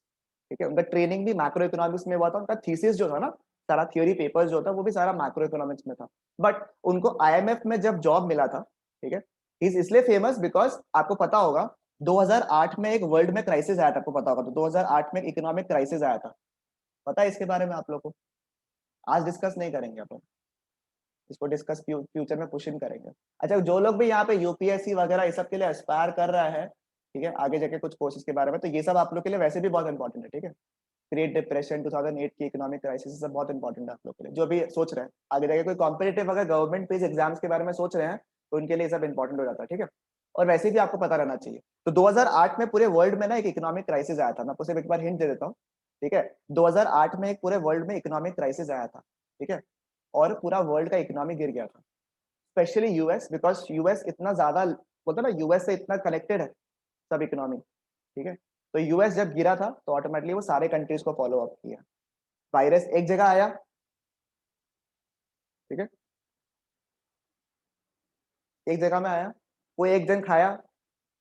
ठीक है. उनका ट्रेनिंग भी मैक्रो इकोनॉमिक्स में हुआ था. उनका थीसिस जो था ना, सारा थ्योरी पेपर्स जो था वो भी सारा मैक्रो इकोनॉमिक्स में था. बट उनको आईएमएफ में जब जॉब मिला था, ठीक है, इज इसलिए फेमस बिकॉज आपको पता होगा 2008 में एक वर्ल्ड में क्राइसिस आया था, आपको पता होगा. तो 2008 में इकोनॉमिक क्राइसिस आया था, पता है इसके बारे में आप लोग को? आज डिस्कस नहीं करेंगे अपन इसको, डिस्कस फ्यूचर में पुश इन करेंगे. अच्छा, जो लोग भी यहाँ पे यूपीएससी वगैरह इस सब के लिए एस्पायर कर रहा है, ठीक है, आगे जाके कुछ कोर्सेज के बारे में, तो ये सब आप लोग के लिए वैसे भी बहुत इंपॉर्टेंट है, ठीक है. ग्रेट डिप्रेशन, 2008 की इकोनॉमिक क्राइसिस, सब बहुत इंपॉर्टेंट है आप लोग के लिए, जो भी सोच रहे हैं आगे जाके कोई कॉम्पिटिटिव अगर गवर्नमेंट बेस्ड एग्जाम्स के बारे में सोच रहे हैं तो उनके लिए सब इंपॉर्टेंट हो जाता है, ठीक है. और वैसे भी आपको पता रहना चाहिए. तो 2008 में पूरे वर्ल्ड में ना एक इकोनॉमिक क्राइसिस आया था. मैं आपको सिर्फ एक बार हिंट दे देता हूँ, ठीक है. 2008 में एक पूरे वर्ल्ड में इकोनॉमिक क्राइसिस आया था, ठीक है, और पूरा वर्ल्ड का इकोनॉमी गिर गया था. स्पेशली यूएस, बिकॉज यूएस इतना ज्यादा बोलते ना, यूएस से इतना कनेक्टेड है सब इकोनॉमी, ठीक है. तो यूएस जब गिरा था तो ऑटोमेटिकली वो सारे कंट्रीज को फॉलो अप किया. वायरस एक जगह आया, ठीक है, एक जगह में आया, वो एक दिन खाया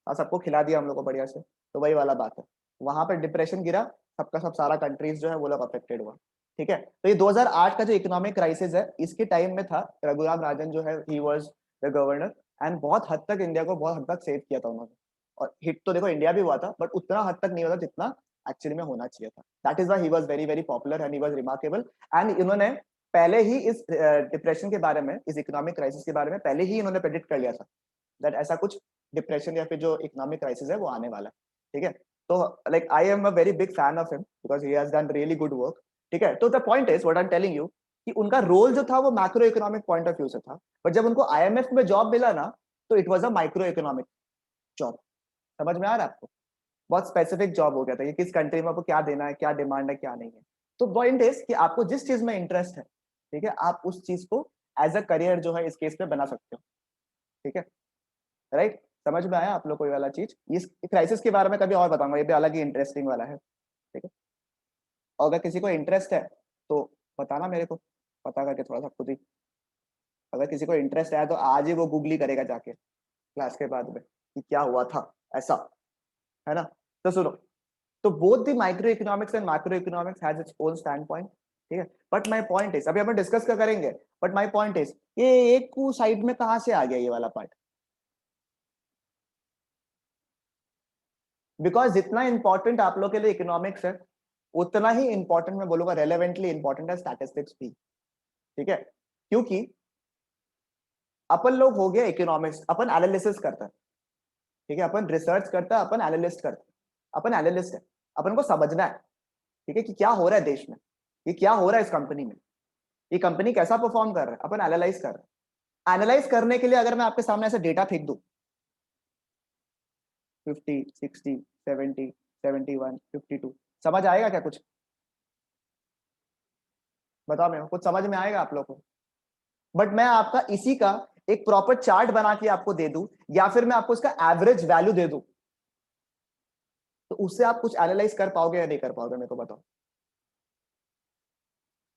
और सबको खिला दिया हम लोग को बढ़िया से. तो वही वाला बात है, वहां पर डिप्रेशन गिरा, सबका सब सारा कंट्रीज जो है वो लोग अफेक्टेड हुआ, ठीक है. तो ये 2008 का जो इकोनॉमिक क्राइसिस है, इसके टाइम में था. रघुराम राजन जो है, he was the governor, and बहुत हद तक इंडिया को बहुत हद तक सेव किया था उन्होंने. और हिट तो देखो इंडिया भी हुआ था, बट उतना हद तक नहीं हुआ था जितना एक्चुअली में होना चाहिए था. That is why he was very very popular and he was remarkable. And इन्होंने पहले ही इस डिप्रेशन के बारे में, इस इकोनॉमिक क्राइसिस के बारे में पहले ही इन्होंने प्रेडिक्ट कर लिया था दैट ऐसा कुछ डिप्रेशन या फिर जो इकोनॉमिक क्राइसिस है वो आने वाला है, ठीक है. तो like I am a very big fan of him because he has done really good work, ठीक है. तो the point is what I am telling you कि उनका रोल जो था वो macro economic point of view से था, बट जब उनको आईएमएफ में जॉब मिला ना तो it was a micro economic job. समझ में आ रहा है आपको? बहुत स्पेसिफिक जॉब हो गया था कि किस कंट्री में आपको क्या देना है, क्या डिमांड है, क्या नहीं है. तो पॉइंट इज कि आपको जिस चीज में इंटरेस्ट है, ठीक है, आप उस चीज को एज अ करियर जो है इस केस में बना सकते हो, ठीक है, राइट. समझ में आया आप लोग को ये वाला चीज? इस क्राइसिस के बारे में कभी और बताऊंगा, ये भी अलग ही इंटरेस्टिंग वाला है, ठीक है. और अगर किसी को इंटरेस्ट है तो बताना मेरे को, पता करके थोड़ा सा खुद ही. अगर किसी को इंटरेस्ट है तो आज ही वो गूगली करेगा जाके क्लास के बाद में कि क्या हुआ था ऐसा, है ना. तो सुनो, तो both the micro economics and macro economics has its own stand point, ठीक है. बट माय पॉइंट इज, अभी हम डिस्कस कर करेंगे, बट माय पॉइंट इज ये एक को साइड में कहां से आ गया ये वाला पार्ट? बिकॉज जितना इंपॉर्टेंट आप लोग के लिए इकोनॉमिक्स है, उतना ही इंपॉर्टेंट मैं बोलूंगा रेलेवेंटली इंपॉर्टेंट है स्टैटिस्टिक्स भी, ठीक है. क्योंकि अपन लोग हो गया इकोनॉमिक्स, अपन एनालिसिस करता है, ठीक है, अपन रिसर्च करता है, अपन एनालिस्ट करता है, अपन एनालिस्ट है, अपन को समझना है, ठीक है, कि क्या हो रहा है देश में, ये क्या हो रहा है इस कंपनी में, ये कंपनी कैसा परफॉर्म कर रहा है, अपन एनालाइज कर रहे हैं. एनालाइज करने के लिए अगर मैं आपके सामने ऐसा डेटा फेंक दूं 50, 60, 70, 71, 52, समझ आएगा क्या कुछ? बताओ मेरे को, कुछ समझ में आएगा आप लोग को? बट मैं आपका इसी का एक प्रॉपर चार्ट बना के आपको दे दूं, या फिर मैं आपको इसका एवरेज वैल्यू दे दूं, तो उससे आप कुछ एनालाइज कर पाओगे या नहीं कर पाओगे, मेरे को बताओ,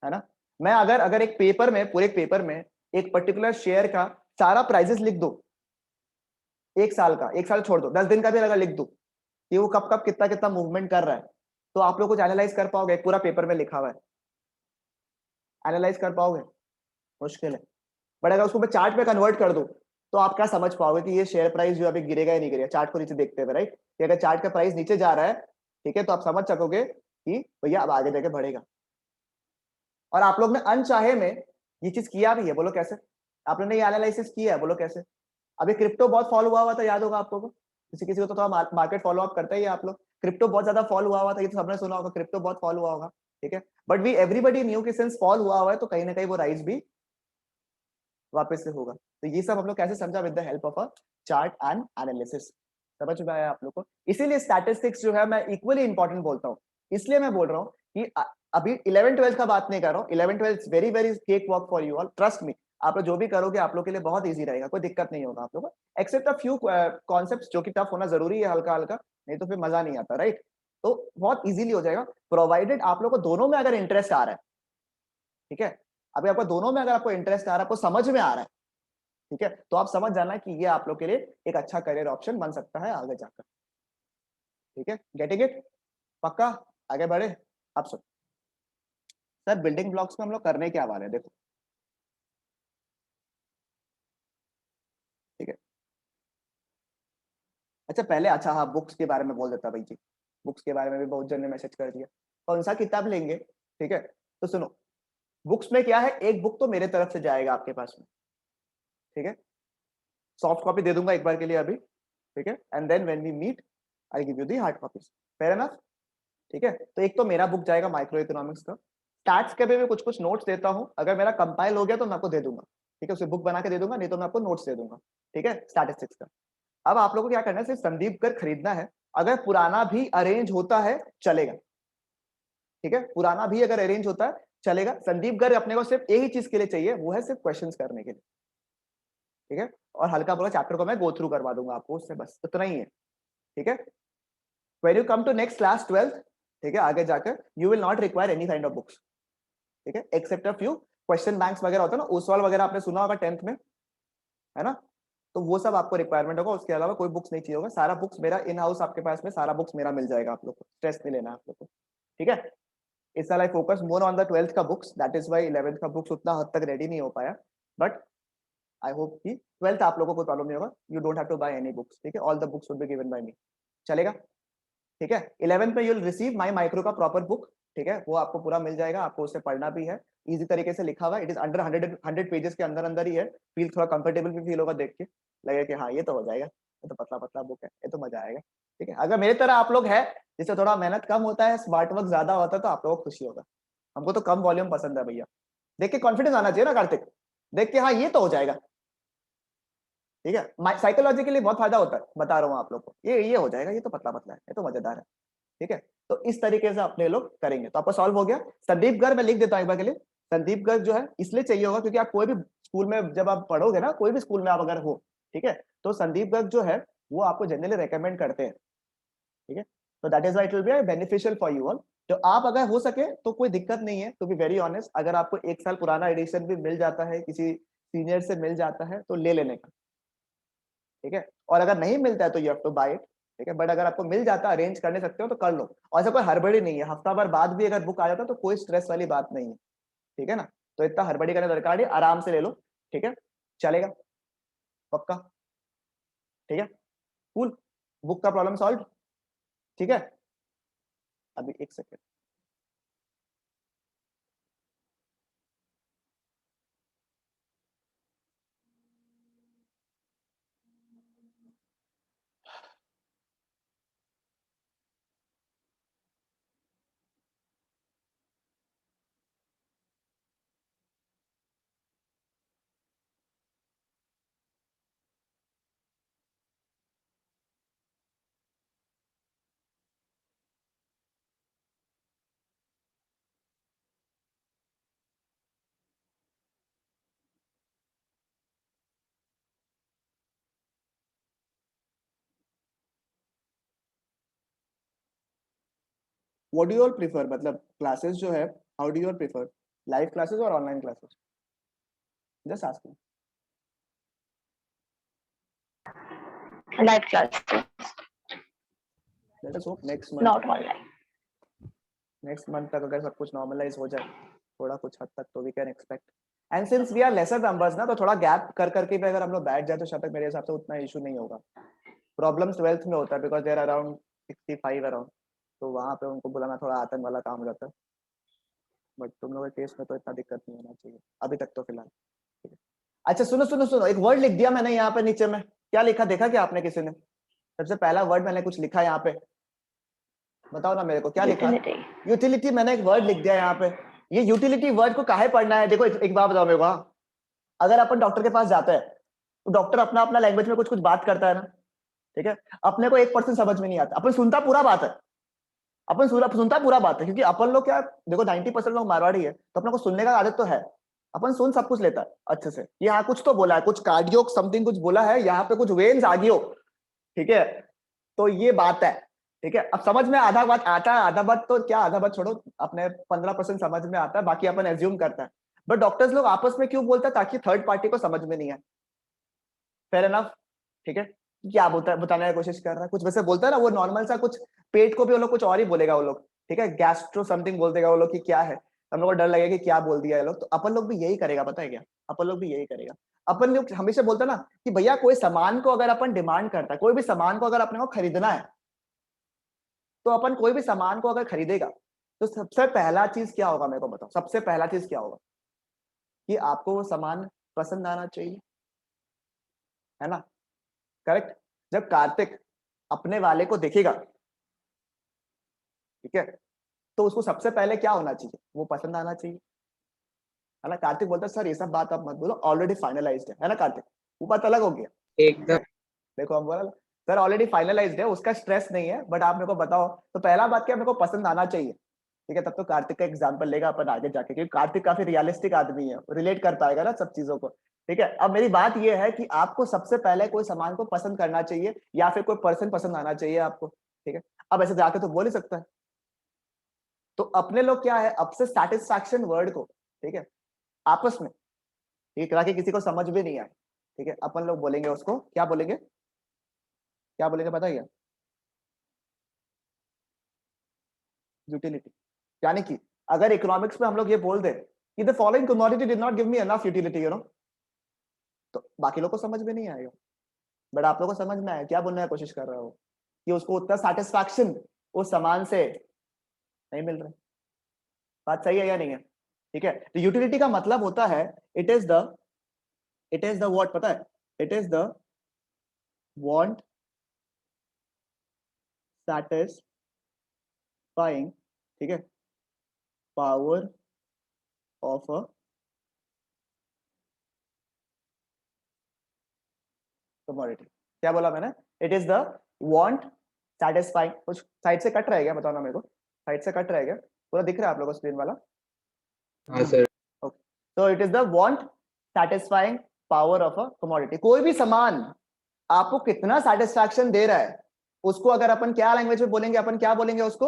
है ना. मैं अगर एक पेपर में, पूरे पेपर में एक पर्टिकुलर शेयर का सारा प्राइसेस लिख दो, एक साल का, एक साल छोड़ दो, 10 दिन का भी अगर लिख दो कि वो कब कब कितना कितना मूवमेंट कर रहा है, तो आप लोग कुछ एनालाइज कर पाओगे? पूरा पेपर में लिखा हुआ है, एनालाइज कर पाओगे? मुश्किल है. बट अगर उसको मैं चार्ट पे कन्वर्ट कर दूं तो आप क्या समझ पाओगे कि ये शेयर प्राइस जो अभी गिरेगा या नहीं गिरेगा, चार्ट को नीचे देखते हुए, राइट. कि अगर चार्ट का प्राइस नीचे जा रहा है, ठीक है, तो आप समझ सकोगे कि भैया अब आगे जाके बढ़ेगा. और आप लोग ने अनचाहे में ये चीज किया भी है, बोलो कैसे? आप लोगों ने ये एनालिसिस किया है, बोलो कैसे? अभी क्रिप्टो बहुत फॉल हुआ था, याद होगा आप लोगों को, किसी को तो थोड़ा मार्केट फॉलो अप करता ही है आप लोग. क्रिप्टो बहुत ज्यादा फॉल हुआ था, ये तो सबने सुना होगा, क्रिप्टो बहुत फॉल हुआ होगा, ठीक है. बट वी एवरीबडी न्यू कि सिंस फॉल हुआ है तो कहीं ना कहीं वो राइज भी वापस से होगा. तो ये सब हम लोग कैसे समझा? With the help of a chart and analysis. समझ में आया आप लोग को? इसीलिए स्टैटिस्टिक्स जो है मैं इक्वली इंपॉर्टेंट बोलता हूँ. इसलिए मैं बोल रहा हूँ कि अभी 11th 12th का बात नहीं कर रहा हूँ. 11th 12th very very cake walk for you all, trust me. आप लोग जो भी करोगे आप लोग के लिए बहुत ईजी रहेगा, कोई दिक्कत नहीं होगा आप लोगों को, एक्सेप्ट अ फ्यू कॉन्सेप्ट्स जो कि टफ होना जरूरी है हल्का हल्का, नहीं तो फिर मजा नहीं आता, राइट। तो बहुत इजीली हो जाएगा, प्रोवाइडेड आप लोग को दोनों में अगर इंटरेस्ट आ रहा है, ठीक है। अभी आपको दोनों में अगर आपको इंटरेस्ट आ रहा है, आपको समझ में आ रहा है, ठीक है, तो आप समझ जाना कि ये आप लोग के लिए एक अच्छा करियर ऑप्शन बन सकता है आगे जाकर, ठीक है। Getting it? पक्का? आगे बढ़े। अब सुन सर, बिल्डिंग ब्लॉक्स में हम लोग करने क्या वाले हैं, देखो, ठीक है। अच्छा पहले, अच्छा हाँ, बुक्स के बारे में बोल देता भाई जी, बुक्स के बारे में भी बहुत जन ने मैसेज कर दिया, कौन सा किताब लेंगे, ठीक है। तो सुनो, बुक्स में क्या है, एक बुक तो मेरे तरफ से जाएगा आपके पास में, ठीक है, सॉफ्ट कॉपी दे दूंगा एक बार के लिए अभी, ठीक है, and then when we meet I give you the hard copies, fair enough, ठीक है। तो एक तो मेरा बुक जाएगा माइक्रो इकोनॉमिक्स का, स्टैट्स के भी मैं कुछ कुछ नोट्स देता हूं, अगर मेरा कंपाइल हो गया तो मैं आपको दे दूंगा, ठीक है, उसे बुक बना के दे दूंगा, नहीं तो मैं आपको नोट्स दे दूंगा, ठीक है, स्टैटिस्टिक्स का। अब आप लोगों को क्या करना है, सिर्फ संदीप कर खरीदना है, अगर पुराना भी अरेंज होता है चलेगा, ठीक है, पुराना भी अगर अरेंज होता है चलेगा। संदीप गर्ग अपने को सिर्फ यही चीज के लिए चाहिए, वो है सिर्फ क्वेश्चंस करने के लिए, ठीक है, और हल्का फुल्का चैप्टर को मैं गो थ्रू करवा दूंगा आपको, उससे बस इतना ही है, ठीक है। When you come to next class 12th, ठीक है, आगे जाकर you will not require any kind of books, ठीक है, except a few question banks वगैरह होता है ना, ओसवाल वगैरह आपने सुना होगा 10th में, है ना, तो वो सब आपको रिक्वायरमेंट होगा, उसके अलावा कोई बुक्स नहीं चाहिए होगा, सारा बुक्स मेरा इन हाउस आपके पास में सारा बुक्स मेरा मिल जाएगा आप लोग को, स्ट्रेस नहीं लेना आप लोग को, ठीक है। इस साल I focus more on the 12th का books, that is why 11th का बुक्स उतना हद तक रेडी नहीं हो पाया, बट आई होप कि 12th आप लोगों को कोई प्रॉब्लम नहीं होगा, you don't have to buy any books, ठीक है, all the books will be given by me, चलेगा, ठीक है। 11th में you will receive my micro का प्रॉपर बुक, ठीक है, वो आपको पूरा मिल जाएगा, आपको उससे पढ़ना भी है, इजी तरीके से लिखा हुआ है, इट इज अंडर 100 पेजेस के अंदर अंदर ही है, फील थोड़ा कंफर्टेबल भी फील होगा देख के, लगेगा कि हाँ ये तो हो जाएगा, ये तो पतला पतला बुक है, ये तो मजा आएगा, ठीक है। अगर मेरे तरह आप लोग है जिससे थोड़ा मेहनत कम होता है, स्मार्ट वर्क ज्यादा होता है, तो आप लोगों को खुशी होगा, हमको तो कम वॉल्यूम पसंद है भैया, देख के कॉन्फिडेंस आना चाहिए ना कार्तिक, देख के हाँ ये तो हो जाएगा, ठीक है, साइकोलॉजिकली बहुत फायदा होता है, बता रहा हूँ आप लोग को, ये हो जाएगा, ये तो पतला पतला है, ये तो मजेदार है, ठीक है। तो इस तरीके से अपने लोग करेंगे, तो आपका सॉल्व हो गया। संदीप गर्ग मैं लिख देता हूँ एक बार के लिए, संदीप गर्ग जो है इसलिए चाहिए होगा क्योंकि आप कोई भी स्कूल में जब आप पढ़ोगे ना, कोई भी स्कूल में आप अगर हो, ठीक है, तो संदीप गर्ग जो है वो आपको जनरली रेकमेंड करते हैं, ठीक है, तो that is why it will be beneficial for you all. तो आप अगर हो सके तो कोई दिक्कत नहीं है, टू बी वेरी ऑनेस्ट, अगर आपको एक साल पुराना एडिशन भी मिल जाता है, किसी सीनियर से मिल जाता है तो ले लेने का, ठीक है, और अगर नहीं मिलता है तो you have to buy it, ठीक है, बट अगर आपको मिल जाता है, अरेंज करने सकते हो तो कर लो, और ऐसा कोई हड़बड़ी नहीं है, हफ्ता भर बाद भी अगर बुक आ जाता है तो कोई स्ट्रेस वाली बात नहीं है, ठीक है ना, तो इतना हड़बड़ी करने दरकार नहीं, आराम से ले लो, ठीक है, चलेगा, पक्का, ठीक है, कूल, बुक का प्रॉब्लम सॉल्व, ठीक है। अभी एक second, what do you all prefer, मतलब क्लासेस जो है, how do you all prefer, live classes और online classes, just asking. Live classes, let us hope next not online. Month तक अगर सब कुछ नॉर्मलाइज हो जाए थोड़ा कुछ हद तक, तो we can expect, and since we are lesser numbers ना, तो थोड़ा गैप कर करके भी अगर हम लोग बैठ जाए तो शायद तक मेरे हिसाब से उतना इशू नहीं होगा। प्रॉब्लम 12th में होता है बिकॉज देयर अराउंड 65 अराउंड, तो वहाँ पे उनको बुलाना थोड़ा आतंक वाला काम हो जाता है, बट तुम लोगों के केस में तो इतना दिक्कत नहीं होना चाहिए अभी तक तो फिलहाल, ठीक है। अच्छा सुनो सुनो सुनो, एक वर्ड लिख दिया मैंने यहाँ पे नीचे में, क्या लिखा देखा क्या आपने किसी ने, सबसे पहला वर्ड मैंने कुछ लिखा यहाँ पे, बताओ ना मेरे को क्या लिखा, Utility. यूटिलिटी, मैंने एक वर्ड लिख दिया यहाँ पे, ये यूटिलिटी वर्ड को काहे पढ़ना है, देखो एक बात बताओ मेरे को, हाँ, अगर अपन डॉक्टर के पास जाते हैं तो डॉक्टर अपना अपना लैंग्वेज में कुछ कुछ बात करता है ना, ठीक है, अपने को 1% समझ में नहीं आता, अपन सुनता पूरा बात है, अपन सुनता पूरा बात है, क्योंकि अपन लोग क्या, देखो 90% लोग मारवाड़ी है, तो अपने को सुनने का आदत तो है, अपन सुन सब कुछ लेता है अच्छे से, यहाँ कुछ तो बोला है, कुछ कार्डियो समथिंग कुछ बोला है, यहाँ पे कुछ वेन्स आ गई हो, ठीक है, तो ये बात है, ठीक है। अब समझ में आधा बात आता है, आधा बात तो क्या, आधा बात छोड़ो, अपने 15% समझ में आता है, बाकी अपन एज्यूम करता है। बट डॉक्टर्स लोग आपस में क्यों बोलते हैं? ताकि थर्ड पार्टी को समझ में नहीं आए। फेयर एनफ, ठीक है। क्या बताने की कोशिश कर रहा है, कुछ वैसे बोलता है ना वो नॉर्मल सा, कुछ पेट को भी वो लोग कुछ और ही बोलेगा वो लोग, ठीक है, गैस्ट्रो समथिंग बोल देगा वो लोग कि क्या है, हम लोग को डर लगेगा कि क्या बोल दिया है लोग। तो अपन लोग भी यही करेगा, पता है क्या, अपन लोग भी यही करेगा। अपन लोग हमेशा बोलते हैं ना कि भैया कोई सामान को अगर अपन डिमांड करता है, कोई भी सामान को अगर अपने को खरीदना है, तो अपन कोई भी सामान को अगर खरीदेगा तो सबसे पहला चीज क्या होगा, मेरे को बताओ, सबसे पहला चीज क्या होगा कि आपको वो सामान पसंद आना चाहिए, है ना, करेक्ट। जब कार्तिक अपने वाले को देखेगा, ठीक है, तो उसको सबसे पहले क्या होना चाहिए, वो पसंद आना चाहिए, है ना। कार्तिक बोलता है सर ये सब बात आप मत बोलो, ऑलरेडी फाइनलाइज्ड है ना कार्तिक, वो बात अलग हो गया। एकदम। देखो हम बोला सर ऑलरेडी फाइनलाइज्ड है, उसका स्ट्रेस नहीं है, बट आप मेरे को बताओ, तो पहला बात क्या, मेरे को पसंद आना चाहिए, ठीक है। तब तो कार्तिक का एग्जांपल लेगा अपन आगे जाके, क्योंकि कार्तिक काफी रियलिस्टिक आदमी है, रिलेट कर पाएगा ना सब चीजों को, ठीक है। अब मेरी बात ये है कि आपको सबसे पहले कोई सामान को पसंद करना चाहिए, या फिर कोई पर्सन पसंद आना चाहिए आपको, ठीक है। अब ऐसे जाके तो बोल ही सकता है। तो अपने लोग क्या है, अब से सेटिस्फैक्शन वर्ड को, ठीक है, आपस में, ठीक है, ताकि किसी को समझ भी नहीं आए, ठीक है, अपन लोग बोलेंगे उसको, क्या बोलेंगे, क्या बोलेंगे पता है क्या, यूटिलिटी। यानी कि अगर इकोनॉमिक्स में हम लोग ये बोल दे कि the following commodity did not give me enough utility, you know, तो बाकी लोग को समझ में नहीं आएगा, बट आप लोग को समझ में आया क्या बोलने की कोशिश कर रहा हो, कि उसको उतना सेटिस्फैक्शन उस सामान से नहीं मिल रहा। बात सही है या नहीं है, ठीक है। तो यूटिलिटी का मतलब होता है इट इज द व्हाट, पता है, it is the want satisfying, ठीक है, पावर ऑफ अ कमोडिटी। क्या बोला मैंने, it is the want satisfying, कुछ साइड से कट रहा है क्या, बताओ ना मेरे को, साइड से कट रहा है क्या, पूरा दिख रहा है आप लोगों को स्क्रीन वाला, हाँ सर। ओके। तो it is the want satisfying power of a commodity. कोई भी सामान आपको कितना सेटिस्फैक्शन दे रहा है, उसको अगर अपन क्या लैंग्वेज में बोलेंगे, अपन क्या बोलेंगे उसको,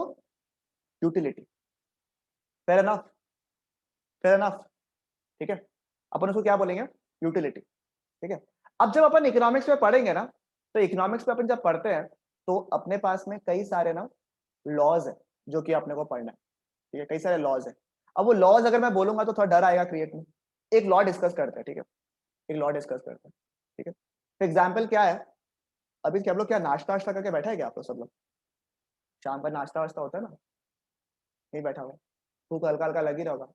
utility. Fair enough, fair enough, ठीक है, अपन उसको क्या बोलेंगे, यूटिलिटी, ठीक है। अब जब अपन इकोनॉमिक्स में पढ़ेंगे ना, तो इकोनॉमिक्स में अपन जब पढ़ते हैं तो अपने पास में कई सारे ना लॉज है जो कि अपने को पढ़ना है, ठीक है, कई सारे लॉज है। अब वो लॉज अगर मैं बोलूंगा तो थोड़ा डर आएगा क्रिएट में। एक लॉ डिस्कस करते हैं, ठीक है, एक लॉ डिस्कस करते हैं, ठीक है। तो एग्जाम्पल क्या है, अभी क्या हम लोग क्या नाश्ता वाश्ता करके बैठा है क्या आप लोग सब लोग, शाम का नाश्ता वाश्ता होता है ना, नहीं बैठा हुआ, भूख हल्का हल्का लगी रहा होगा।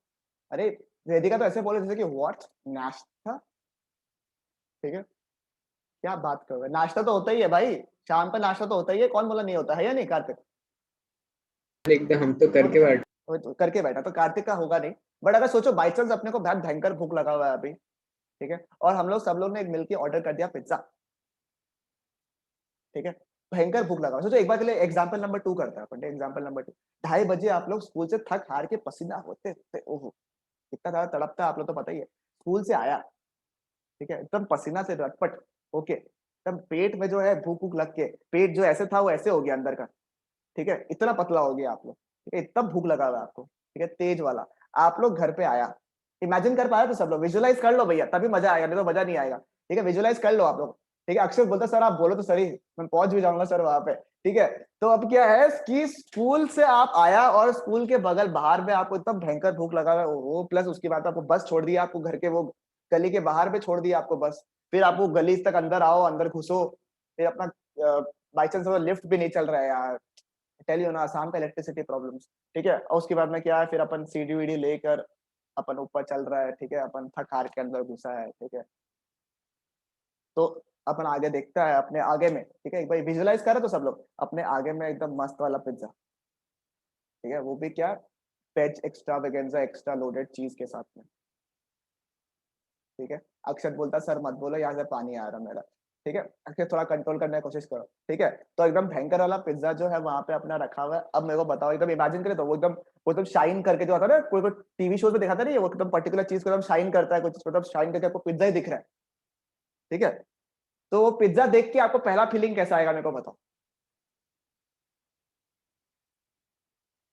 अरे वेदिका तो ऐसे बोले जैसे कि व्हाट, नाश्ता, ठीक है, क्या बात कर रहे हो, नाश्ता तो होता ही है भाई, शाम का नाश्ता तो होता ही है, कौन बोला नहीं होता है, या नहीं कार्तिक, एकदम, हम तो करके बैठ। तो करके बैठा, तो कार्तिक का होगा नहीं। बट अगर सोचो बाई चांस अपने को बहुत भयंकर भूख लगा हुआ है अभी, ठीक है, और हम लोग सब लोग ने मिलकर ऑर्डर कर दिया पिज्जा, ठीक है, भयंकर भूख लगा, सोचो एक बार के लिए एग्जांपल नंबर 2 करता है अपन, एग्जांपल नंबर 2, 2:30 बजे आप लोग स्कूल से थक हार के पसीना होते थे, ओहो कितना ज्यादा तड़पता है आप लोग तो पता ही है, स्कूल से आया, ठीक है, एकदम पसीना से लटपट, ओके, एकदम पेट में जो है भूख भूख लग के, पेट जो ऐसे था वो ऐसे हो गया अंदर का, ठीक है, इतना पतला हो गया आप लोग, ठीक है, इतना भूख लगा हुआ है आपको, ठीक है, तेज वाला। आप लोग घर पे आया, इमेजिन कर पाया तो सब लोग विजुअलाइज कर लो भैया, तभी मजा आएगा, नहीं तो मजा नहीं आएगा, ठीक है, विजुअलाइज कर लो आप लोग, ठीक है। अक्षर बोलता सर आप बोलो तो सही, मैं पहुंच भी जाऊंगा सर वहां पे, ठीक है। तो अब क्या है कि स्कूल से आप आया और स्कूल के बगल बाहर में आपको इतना भयंकर भूख लगा हुआ है, ओहो, प्लस उसके बाद आपको बस छोड़ दिया, आपको घर के वो गली के बाहर पे छोड़ दिया आपको बस, फिर आपको गली तक अंदर आओ, अंदर घुसो, फिर अपना बाई चांस लिफ्ट भी नहीं चल रहा है यार, टेल यू ना आसाम का इलेक्ट्रिसिटी प्रॉब्लम्स, ठीक है। और उसके बाद में क्या है, फिर अपन सीडी वीडी लेकर अपन ऊपर चल रहा है, ठीक है, अपन थक हार के अंदर घुसा है, ठीक है। तो अपन आगे देखता है अपने आगे में, ठीक है, एक बार विजुअलाइज करे तो सब लोग अपने आगे में एकदम मस्त वाला पिज्जा, ठीक है, वो भी क्या, वेज एक्स्ट्रा वेगेंजा एक्स्ट्रा लोडेड चीज के साथ में, ठीक है। अक्षत बोलता सर मत बोलो यहाँ से पानी आ रहा मेरा, ठीक है, आके थोड़ा कंट्रोल करने की कोशिश करो, ठीक है। तो एकदम भयंकर वाला पिज्जा जो है वहां पे अपना रखा हुआ है। अब मेरे को बताओ, एकदम इमेजिन करे तो वो एकदम शाइन करके जो आता है ना, कोई कोई टीवी शोज में दिखाता नहीं है, वो एकदम पर्टिकुलर चीज को एकदम शाइन करता है, कुछ मतलब शाइन करके आपको पिज्जा ही दिख रहा है, ठीक है। तो वो पिज्जा देख के आपको पहला फीलिंग कैसा आएगा मेरे को बताओ।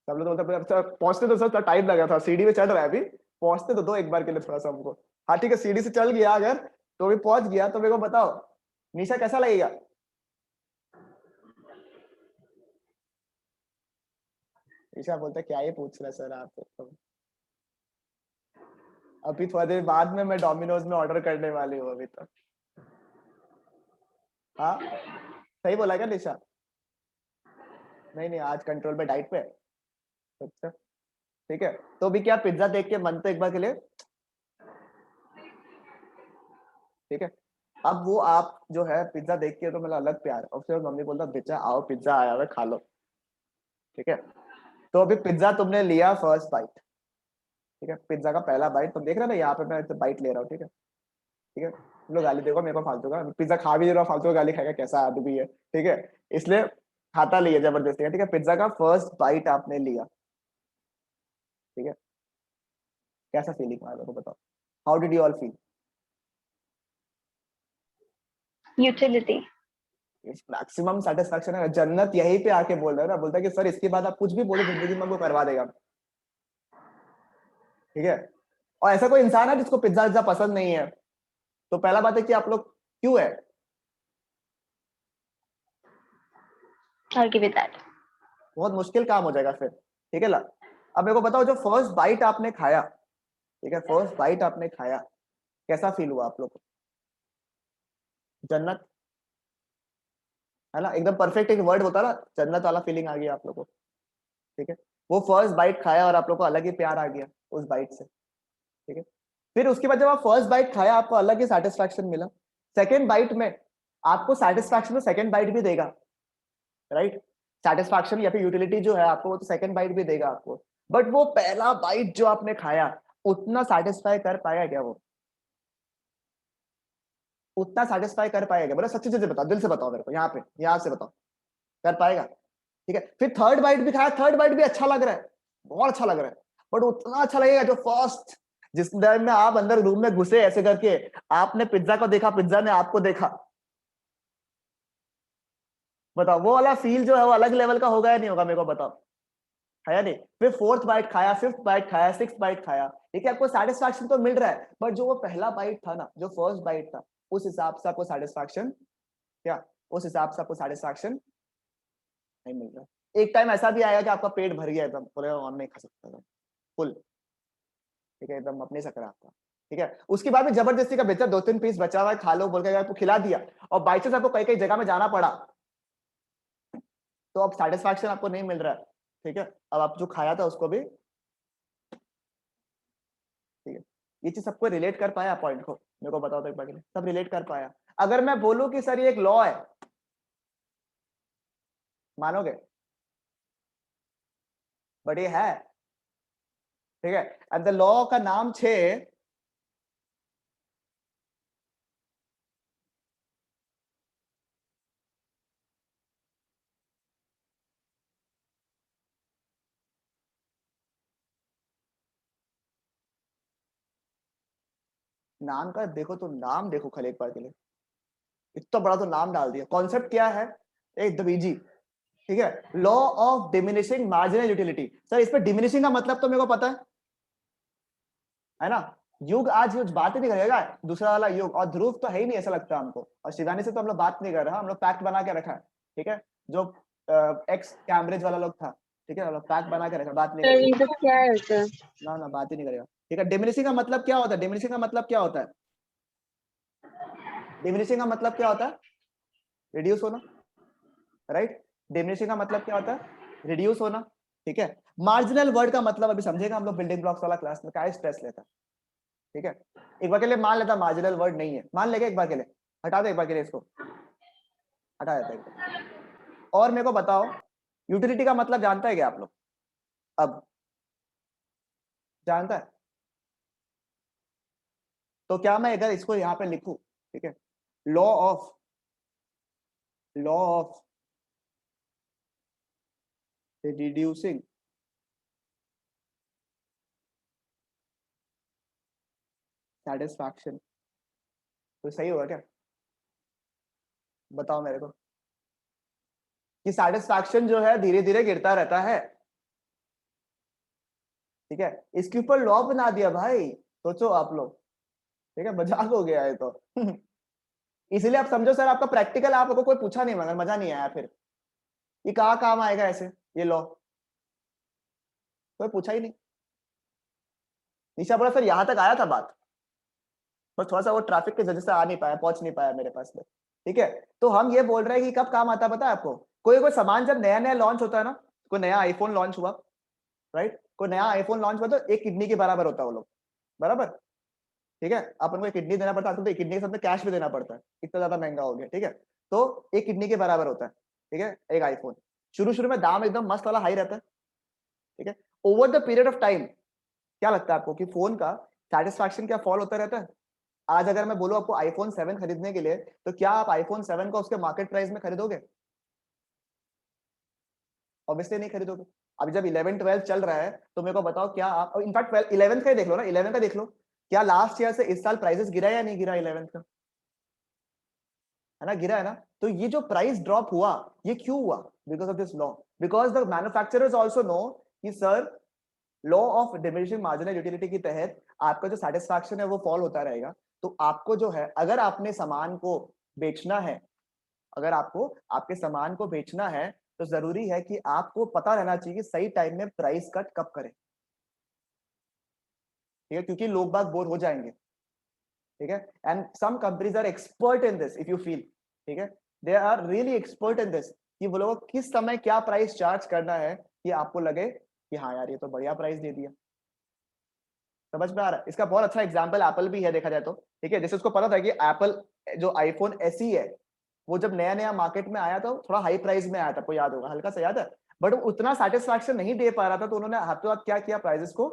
सब लोग बोलते हैं पहुंचते तो सर टाइम लगा था, सीढ़ी पे चढ़ रहा है अभी, पहुंचते तो दो एक बार के लिए थोड़ा सा हमको। हाँ ठीक है, सीढ़ी से चल गया अगर तो भी पहुंच गया, तो मेरे को बताओ निशा कैसा लगेगा। निशा बोलते क्या ये पूछ रहे सर आप तो। अभी थोड़ा देर बाद में मैं डोमिनोज में ऑर्डर करने वाली हूँ अभी तक। हाँ सही बोला क्या निशा? नहीं नहीं, आज कंट्रोल पे, डाइट पे। अच्छा ठीक है, तो भी क्या पिज्जा देख के मन तो एक बार के लिए, ठीक है। अब वो आप जो है पिज्जा देख के तो मेरा अलग प्यार है, और फिर मम्मी बोलता बेटा आओ पिज्जा आया हुआ है खा लो, ठीक है। तो अभी पिज्जा तुमने लिया फर्स्ट बाइट, ठीक है, पिज्जा का पहला बाइट तुम देख रहे हो ना, यहाँ पे मैं बाइट ले रहा हूँ, ठीक है, ठीक है। तुम लोग गाली देखो मेरे को फालतू का, पिज्जा खा भी दे रहा हूँ, फालतू का गाली खाएगा, कैसा आदमी है, ठीक है। इसलिए खाता लिया जबरदस्ती का, ठीक है। पिज्जा का फर्स्ट बाइट आपने लिया, ठीक है, कैसा फीलिंग आया मेरे को बताओ, how did you all feel? Utility. Maximum satisfaction है, जन्नत यहीं पे आके बोल रहा है ना, बोलता है कि सर इसके बाद आप कुछ भी बोलो जिंदगी में वो करवा देगा, ठीक है। और ऐसा कोई इंसान है जिसको पिज्जा विज्जा पसंद नहीं है? तो पहला बात है कि आप लोग क्यों है? I'll give it that. बहुत मुश्किल काम हो जाएगा फिर, ठीक है ला। अब मेरे को बताओ जो फर्स्ट बाइट आपने खाया, ठीक है, फर्स्ट बाइट आपने खाया, कैसा फील हुआ आप लोग को? जन्नत है ना, एकदम परफेक्ट एक वर्ड होता है ना, जन्नत वाला फीलिंग आ गया आप लोग को, ठीक है। वो फर्स्ट बाइट खाया और आप लोग को अलग ही प्यार आ गया उस बाइट से, ठीक है। फिर उसके बाद जब आप फर्स्ट बाइट खाया आपको अलग ही सेटिस्फैक्शन मिला, सेकेंड बाइट में आपको सेटिस्फैक्शन तो सेकेंड बाइट भी देगा, राइट। सेटिस्फैक्शन या फिर यूटिलिटी जो है आपको वो तो सेकेंड बाइट भी देगा आपको, बट वो पहला बाइट जो आपने खाया उतना सेटिस्फाई कर पाया क्या? वो उतना सेटिस्फाई कर पाएगा? बोला सच्ची चीजें बताओ, दिल से बताओ मेरे को, यहाँ पे यहाँ से बताओ, कर पाएगा? ठीक है। फिर थर्ड बाइट भी खाया, थर्ड बाइट भी अच्छा लग रहा है, बहुत अच्छा लग रहा है, बट उतना अच्छा लगेगा जो फर्स्ट, जिस टाइम में आप अंदर रूम में घुसे ऐसे करके, आपने पिज्जा को देखा, पिज्जा ने आपको देखा, बताओ वो वाला फील जो है वो अलग लेवल का होगा या नहीं होगा? मेरे को बताओ, है या नहीं? फिर फोर्थ बाइट खाया, फिफ्थ बाइट खाया, सिक्स बाइट खाया, ठीक है, आपको सेटिस्फैक्शन तो मिल रहा है, बट जो वो पहला बाइट था ना, जो फर्स्ट बाइट था, उस हिसाब से आपको सेटिस्फैक्शन क्या, उस हिसाब से आपको सेटिस्फैक्शन नहीं मिल रहा। एक टाइम ऐसा भी आएगा कि आपका पेट भर गया एकदम, बोले और नहीं खा सकता था, फुल, ठीक है, एकदम अपने सकरा आपका, ठीक है। उसके बाद में जबरदस्ती का बेचा, दो तीन पीस बचा हुआ है खा लो बोल के आपको खिला दिया, और बाई चांस आपको कई कई जगह में जाना पड़ा, तो अब सेटिस्फैक्शन आपको नहीं मिल रहा है, ठीक है। अब आप जो खाया था उसको भी, ठीक है, ये चीज सबको रिलेट कर पाया पॉइंट को? मेरे को बताओ तो एक बार के लिए, सब रिलेट कर पाया? अगर मैं बोलूं कि सर ये एक लॉ है, मानोगे? बट ये है, ठीक है। एंड द लॉ का नाम छे नाम का देखो, तो नाम देखो खाली एक बार के लिए, इतना बड़ा तो नाम डाल दिया। कॉन्सेप्ट क्या है? एक दबीजी, ठीक है, law of diminishing marginal utility. Sir इस पे डिमिनिशिंग का मतलब तो मेरे को पता है ना, युग आज युग बात ही नहीं करेगा, दूसरा वाला युग, और ध्रुव तो है ही नहीं ऐसा लगता हमको, और शिवानी से तो हम लोग बात नहीं कर रहे, हम लोग पैक्ट बना के रखा है, ठीक है, जो एक्स कैम्ब्रिज वाला लोग था, ठीक है, हम लोग पैक्ट बना के रखा, बात नहीं सर ये करेगा, सब क्या है सर? ना बात ही नहीं करेगा, ठीक है। डिमिनिशिंग का मतलब क्या होता है? डिमिनिशिंग का मतलब क्या होता है? डिमिनिशिंग का मतलब क्या होता है? रिड्यूस होना, राइट। डिमिनिशिंग का मतलब क्या होता है? रिड्यूस होना, ठीक है। मार्जिनल वर्ड का मतलब अभी समझेगा हम लोग बिल्डिंग ब्लॉक्स वाला क्लास में, क्या स्ट्रेस लेता है, ठीक है। एक बार के लिए मान लेता मार्जिनल वर्ड नहीं है, मान लेगा एक बार के लिए, हटा दो एक बार के लिए इसको, हटा देता है एक बार। और मेरे को बताओ यूटिलिटी का मतलब जानता है क्या आप लोग? अब जानता है? तो क्या मैं अगर इसको यहाँ पे लिखूं, ठीक है, law of law of reducing satisfaction. तो सही होगा क्या? बताओ मेरे को कि सैटिस्फैक्शन जो है धीरे धीरे गिरता रहता है। ठीक है, इसके ऊपर लॉ बना दिया भाई, सोचो आप लोग। ठीक है, मजाक हो गया है तो इसीलिए आप समझो सर, आपका प्रैक्टिकल आप लोगों को कोई पूछा नहीं, मगर मजा नहीं आया। फिर ये कहाँ काम आएगा ऐसे, ये लॉ कोई पूछा ही नहीं। निशा बोला सर यहाँ तक आया था बात, पर थोड़ा सा वो ट्रैफिक की वजह से आ नहीं पाया, पहुंच नहीं पाया मेरे पास में। ठीक है, तो हम ये बोल रहे हैं कि कब काम आता है पता है आपको? कोई सामान जब नया नया लॉन्च होता है ना, कोई नया आईफोन लॉन्च हुआ, राइट, कोई नया आईफोन लॉन्च हुआ तो एक किडनी के बराबर होता है वो लोग, बराबर। ठीक है, अपन को एक किडनी देना पड़ता है, तो एक किडनी के साथ में कैश भी देना पड़ता है, इतना ज्यादा महंगा हो गया। ठीक है, तो एक किडनी के बराबर होता है। ठीक है, एक आईफोन शुरू शुरू में दाम एकदम मस्त वाला हाई रहता है। ठीक है, over the period of time क्या लगता है आपको कि फोन का सैटिस्फैक्शन क्या फॉल होता रहता है? आज अगर मैं बोलूं आपको आईफोन 7 खरीदने के लिए, तो क्या आप आईफोन 7 को उसके मार्केट प्राइस में खरीदोगे? ऑब्वियसली नहीं खरीदोगे। अभी जब 11 12 चल रहा है तो मेरे को बताओ, क्या आप इनफैक्ट 11 का ही देख लो ना, 11 का देख लो, क्या लास्ट ईयर से इस साल प्राइसेस गिरा या नहीं गिरा 11 का? है ना, गिरा है ना। तो ये जो प्राइस ड्रॉप हुआ, ये क्यों हुआ? Because of this law, because the manufacturers also know कि sir law of diminishing marginal utility के तहत आपका जो सेटिस्फैक्शन है वो फॉल होता रहेगा। तो आपको जो है, अगर आपने सामान को बेचना है, अगर आपको आपके सामान को बेचना है, तो जरूरी है कि आपको पता रहना चाहिए कि सही टाइम में प्राइस कट कब करें। ठीक है, क्योंकि लोग बाग बोर हो जाएंगे। ठीक है, and some companies are expert in this, if you feel. ठीक है, they are really expert in this कि वो लोग किस समय क्या प्राइस चार्ज करना है कि आपको लगे कि हाँ यार ये तो बढ़िया प्राइस दे दिया। समझ में आ रहा है? इसका बहुत अच्छा एग्जांपल एप्पल भी है देखा जाए तो। ठीक है, जैसे उसको पता था कि एप्पल जो आईफोन एसई है, वो जब नया नया मार्केट में आया था थोड़ा हाई प्राइस में आया था, आपको याद होगा, हल्का सा याद है, बट उतना सेटिस्फैक्शन नहीं दे पा रहा था, तो उन्होंने हाथों हाथ क्या किया, प्राइसेस को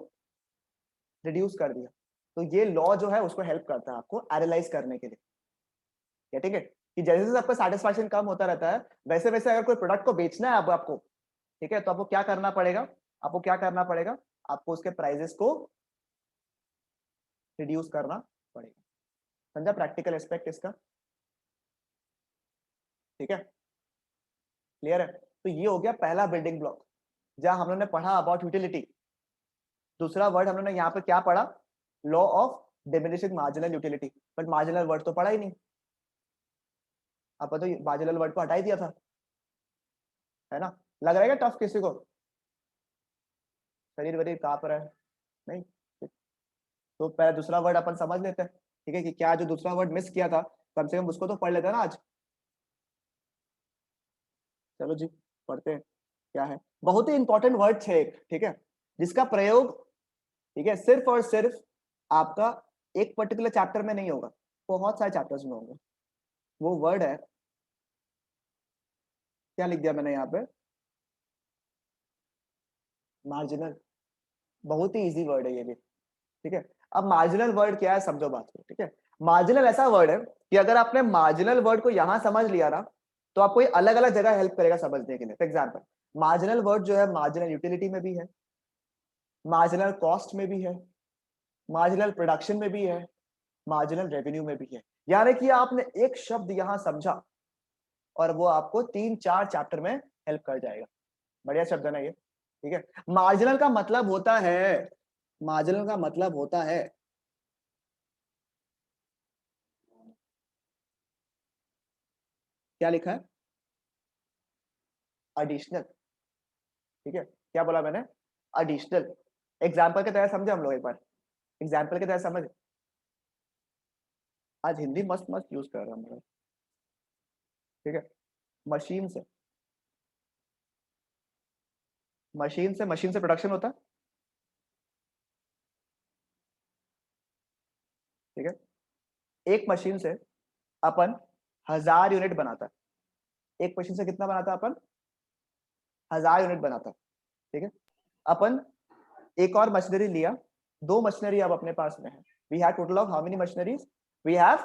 रिड्यूस कर दिया। तो ये लॉ जो है उसको हेल्प करता है आपको एनालाइज करने के लिए। ठीक है, कि जैसे जैसे आपका सेटिस्फैक्शन कम होता रहता है, वैसे वैसे अगर कोई प्रोडक्ट को बेचना है आपको, ठीक है, तो आपको क्या करना पड़ेगा? आपको क्या करना पड़ेगा? आपको उसके प्राइसेस को रिड्यूस करना पड़ेगा। समझा प्रैक्टिकल एस्पेक्ट इसका? ठीक है, क्लियर है? तो ये हो गया पहला बिल्डिंग ब्लॉक, जहां हम लोगों ने पढ़ा अबाउट यूटिलिटी। दूसरा वर्ड हम लोगों ने यहाँ पे क्या पढ़ा? Law of diminishing marginal utility. But marginal word तो पढ़ा ही नहीं, आप तो मार्जिनल वर्ड को हटा ही दिया था, है ना। लग रहा है टफ किसी को? शरीर वरीर कांप रहा है? नहीं? तो पहले दूसरा वर्ड अपन समझ लेते हैं। ठीक है, कि क्या जो दूसरा वर्ड मिस किया था, कम से कम उसको तो पढ़ लेते हैं ना आज। चलो जी, पढ़ते हैं क्या है। बहुत ही इंपॉर्टेंट वर्ड है एक, ठीक है, जिसका प्रयोग, ठीक है, सिर्फ और सिर्फ आपका एक पर्टिकुलर चैप्टर में नहीं होगा, बहुत सारे चैप्टर्स में होगा। वो वर्ड है, क्या लिख दिया मैंने यहाँ पे? मार्जिनल। बहुत ही इजी वर्ड है ये भी। ठीक है, अब मार्जिनल वर्ड क्या है समझो बात को। ठीक है, मार्जिनल ऐसा वर्ड है कि अगर आपने मार्जिनल वर्ड को यहां समझ लिया ना, तो आपको ये अलग अलग जगह हेल्प करेगा समझने के लिए। फॉर एग्जाम्पल, मार्जिनल वर्ड जो है मार्जिनल यूटिलिटी में भी है, मार्जिनल कॉस्ट में भी है, मार्जिनल प्रोडक्शन में भी है, मार्जिनल रेवेन्यू में भी है। यानी कि आपने एक शब्द यहां समझा और वो आपको 3-4 चैप्टर में हेल्प कर जाएगा। बढ़िया शब्द है ना ये? ठीक है, मार्जिनल का मतलब होता है, मार्जिनल का मतलब होता है क्या लिखा है? एडिशनल। ठीक है, क्या बोला मैंने? एडिशनल। एग्जाम्पल के तरह समझे हम लोग एक बार, एग्जाम्पल के तरह समझ। आज हिंदी मस्त मस्त यूज कर रहा हूँ। ठीक है, मशीन से, मशीन से प्रोडक्शन होता है। ठीक है, एक मशीन से अपन 1000 यूनिट बनाता है। एक मशीन से कितना बनाता है अपन? 1000 यूनिट बनाता है। ठीक है, अपन एक और मशीनरी लिया, 2 मशीनरी अब अपने पास में है। We have total of how many machineries? We have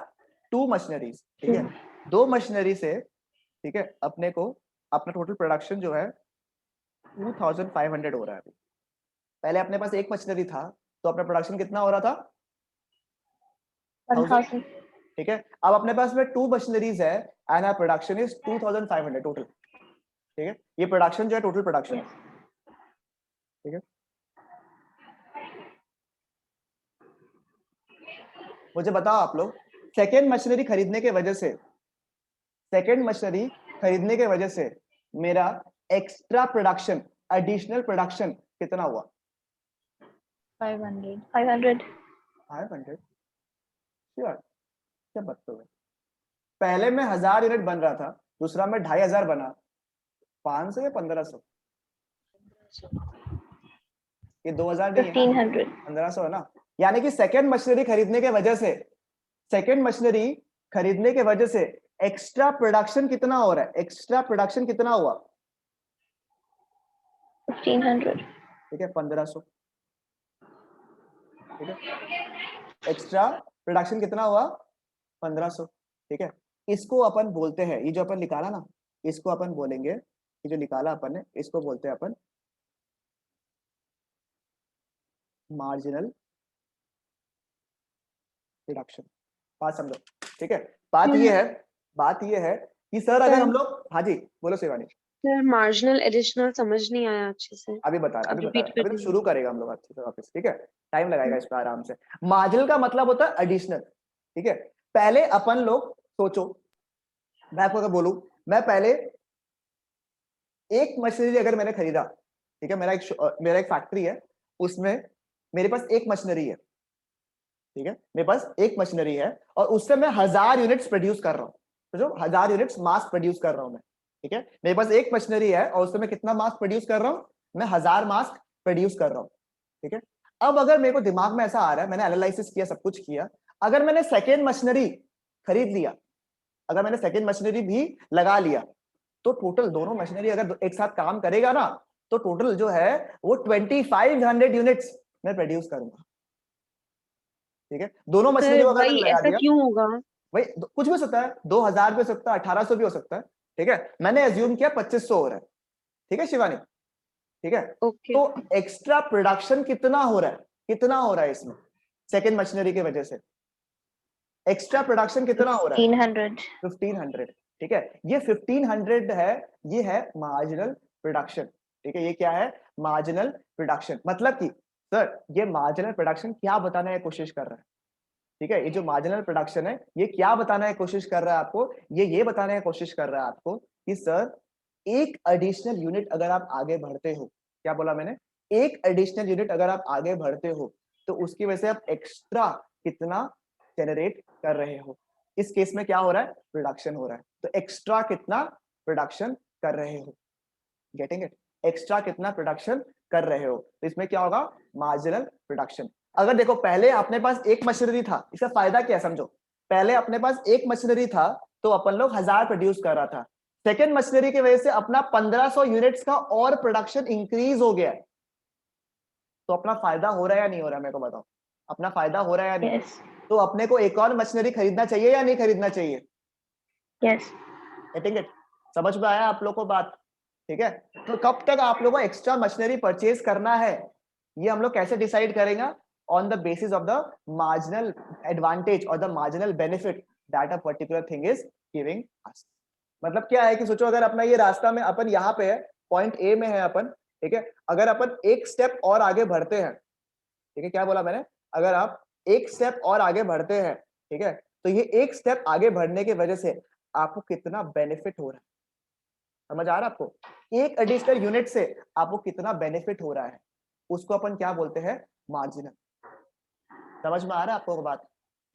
2 machineries. ठीक है, 2 मशीनरी से ठीक है, अपने को अपना टोटल प्रोडक्शन जो है 2500 हो रहा है अभी। पहले अपने पास एक मशीनरी था तो अपना प्रोडक्शन कितना हो रहा था 1000. ठीक है, अब अपने पास में 2 मशीनरीज है and our production is 2500 total. ठीक है, ये प्रोडक्शन जो है टोटल प्रोडक्शन। Yes. ठीक है, मुझे बताओ आप लोग, सेकेंड मशीनरी खरीदने के वजह से, सेकेंड मशीनरी खरीदने के वजह से मेरा एक्स्ट्रा प्रोडक्शन, एडिशनल प्रोडक्शन कितना हुआ? 500. 500. 500 श्योर? क्या बात कर रहे हो? पहले में 1000 यूनिट बन रहा था, दूसरा में 2500 बना, 500 या 1500? ये 2000 नहीं है, 1500. 1500 है ना। यानी कि सेकेंड मशीनरी खरीदने के वजह से, सेकेंड मशीनरी खरीदने के वजह से एक्स्ट्रा प्रोडक्शन कितना हो रहा है? एक्स्ट्रा प्रोडक्शन कितना हुआ? 1500. ठीक है, 1500। ठीक है, एक्स्ट्रा प्रोडक्शन कितना हुआ? 1500। ठीक है, इसको अपन बोलते हैं, ये जो अपन निकाला ना, इसको अपन बोलेंगे, ये जो निकाला अपन ने, इसको बोलते हैं अपन मार्जिनल रिडक्शन। बात समझो। ठीक है, बात ये है कि सर अगर हम लोग, हाँ जी बोलो शिवानी। सर मार्जिनल एडिशनल समझ नहीं आया अच्छे से। अभी बता अब repeat कर अभी तो दीजिए। शुरू करेगा हम लोग अच्छे से वापस। ठीक है, टाइम लगाएगा इस पर आराम से। मार्जिनल का मतलब होता है एडिशनल। ठीक है, पहले अपन लोग सोचो, मैं आपको अगर बोलूं, मैं पहले एक मशीनरी अगर मैंने खरीदा, ठीक है, मेरा एक फैक्ट्री है, उसमें मेरे पास एक मशीनरी है। ठीक है, मेरे पास एक मशीनरी है और उससे मैं 1000 यूनिट्स प्रोड्यूस कर रहा हूँ, तो जो 1000 यूनिट्स मास प्रोड्यूस कर रहा हूं मैं। ठीक है, मेरे पास एक मशीनरी है और उससे मैं कितना मास्क प्रोड्यूस कर रहा हूँ? मैं 1000 मास्क प्रोड्यूस कर रहा हूँ। ठीक है, अब अगर मेरे को दिमाग में ऐसा आ रहा है, मैंने एनालिसिस किया, सब कुछ किया, अगर मैंने सेकेंड मशीनरी खरीद लिया, अगर मैंने सेकेंड मशीनरी भी लगा लिया, तो टोटल दोनों मशीनरी अगर एक साथ काम करेगा ना, तो टोटल जो है वो 2500 यूनिट्स मैं प्रोड्यूस करूंगा। ठीक है, दोनों मशीनरी सर को अगर वही मैंने लगा ऐसा दिया, क्यों होगा? भाई कुछ भी हो सकता है, 2000 भी हो सकता है, 1800 भी हो सकता है। ठीक है, मैंने एज्यूम किया 2500 हो रहा है। ठीक है शिवानी, ठीक है, ओके। तो एक्स्ट्रा प्रोडक्शन कितना हो रहा है? कितना हो रहा है इसमें सेकेंड मशीनरी की वजह से? एक्स्ट्रा प्रोडक्शन कितना हो रहा है? 1500. 1500। ठीक है, ये 1500 है, ये है मार्जिनल प्रोडक्शन। ठीक है, ये क्या है? Marginal production. मतलब कि सर ये मार्जिनल प्रोडक्शन क्या बताने की कोशिश कर रहा है? ठीक है, ये जो मार्जिनल प्रोडक्शन है, ये क्या बताने की कोशिश कर रहा है आपको? ये बताने की कोशिश कर रहा है आपको कि सर एक एडिशनल यूनिट अगर आप आगे बढ़ते हो, क्या बोला मैंने? एक एडिशनल यूनिट अगर आप आगे बढ़ते हो, तो उसकी वजह से आप एक्स्ट्रा कितना जनरेट कर रहे हो। इस केस में क्या हो रहा है? प्रोडक्शन हो रहा है। तो एक्स्ट्रा कितना प्रोडक्शन कर रहे हो? Getting it? एक्स्ट्रा कितना प्रोडक्शन कर रहे हो, तो इसमें क्या होगा? Marginal production. अगर देखो पहले अपने पास एक मशीनरी था, इसका फायदा क्या है समझो। पहले अपने पास एक मशीनरी था तो अपन लोग 1000 प्रोड्यूस कर रहा था। सेकेंड मशीनरी की वजह से अपना 1500 यूनिट्स का और प्रोडक्शन इंक्रीज हो गया है। तो अपना फायदा हो रहा है या नहीं हो रहा है? मेरे को बताओ, अपना फायदा हो रहा है या नहीं? Yes. तो अपने को एक और मशीनरी खरीदना चाहिए या नहीं खरीदना चाहिए? Yes. Getting it? समझ में आया आप लोग को बात? ठीक है, तो कब तक आप लोगों को एक्स्ट्रा मशीनरी परचेज करना है, ये हम लोग कैसे डिसाइड करेंगे? On the basis of the marginal advantage और the marginal benefit that a particular thing is giving us. मतलब क्या है कि सोचो अगर अपना ये रास्ता में अपन यहाँ पे है, पॉइंट ए में है अपन, ठीक है, अगर अपन एक स्टेप और आगे बढ़ते हैं, ठीक है, क्या बोला मैंने? अगर आप एक स्टेप और आगे बढ़ते हैं, ठीक है, तो ये एक स्टेप आगे बढ़ने की वजह से आपको कितना बेनिफिट हो रहा है? समझ आ रहा है आपको? एक एडिशनल यूनिट से आपको कितना बेनिफिट हो रहा है, उसको अपन क्या बोलते हैं? मार्जिनल। समझ में आ रहा है आपको बात?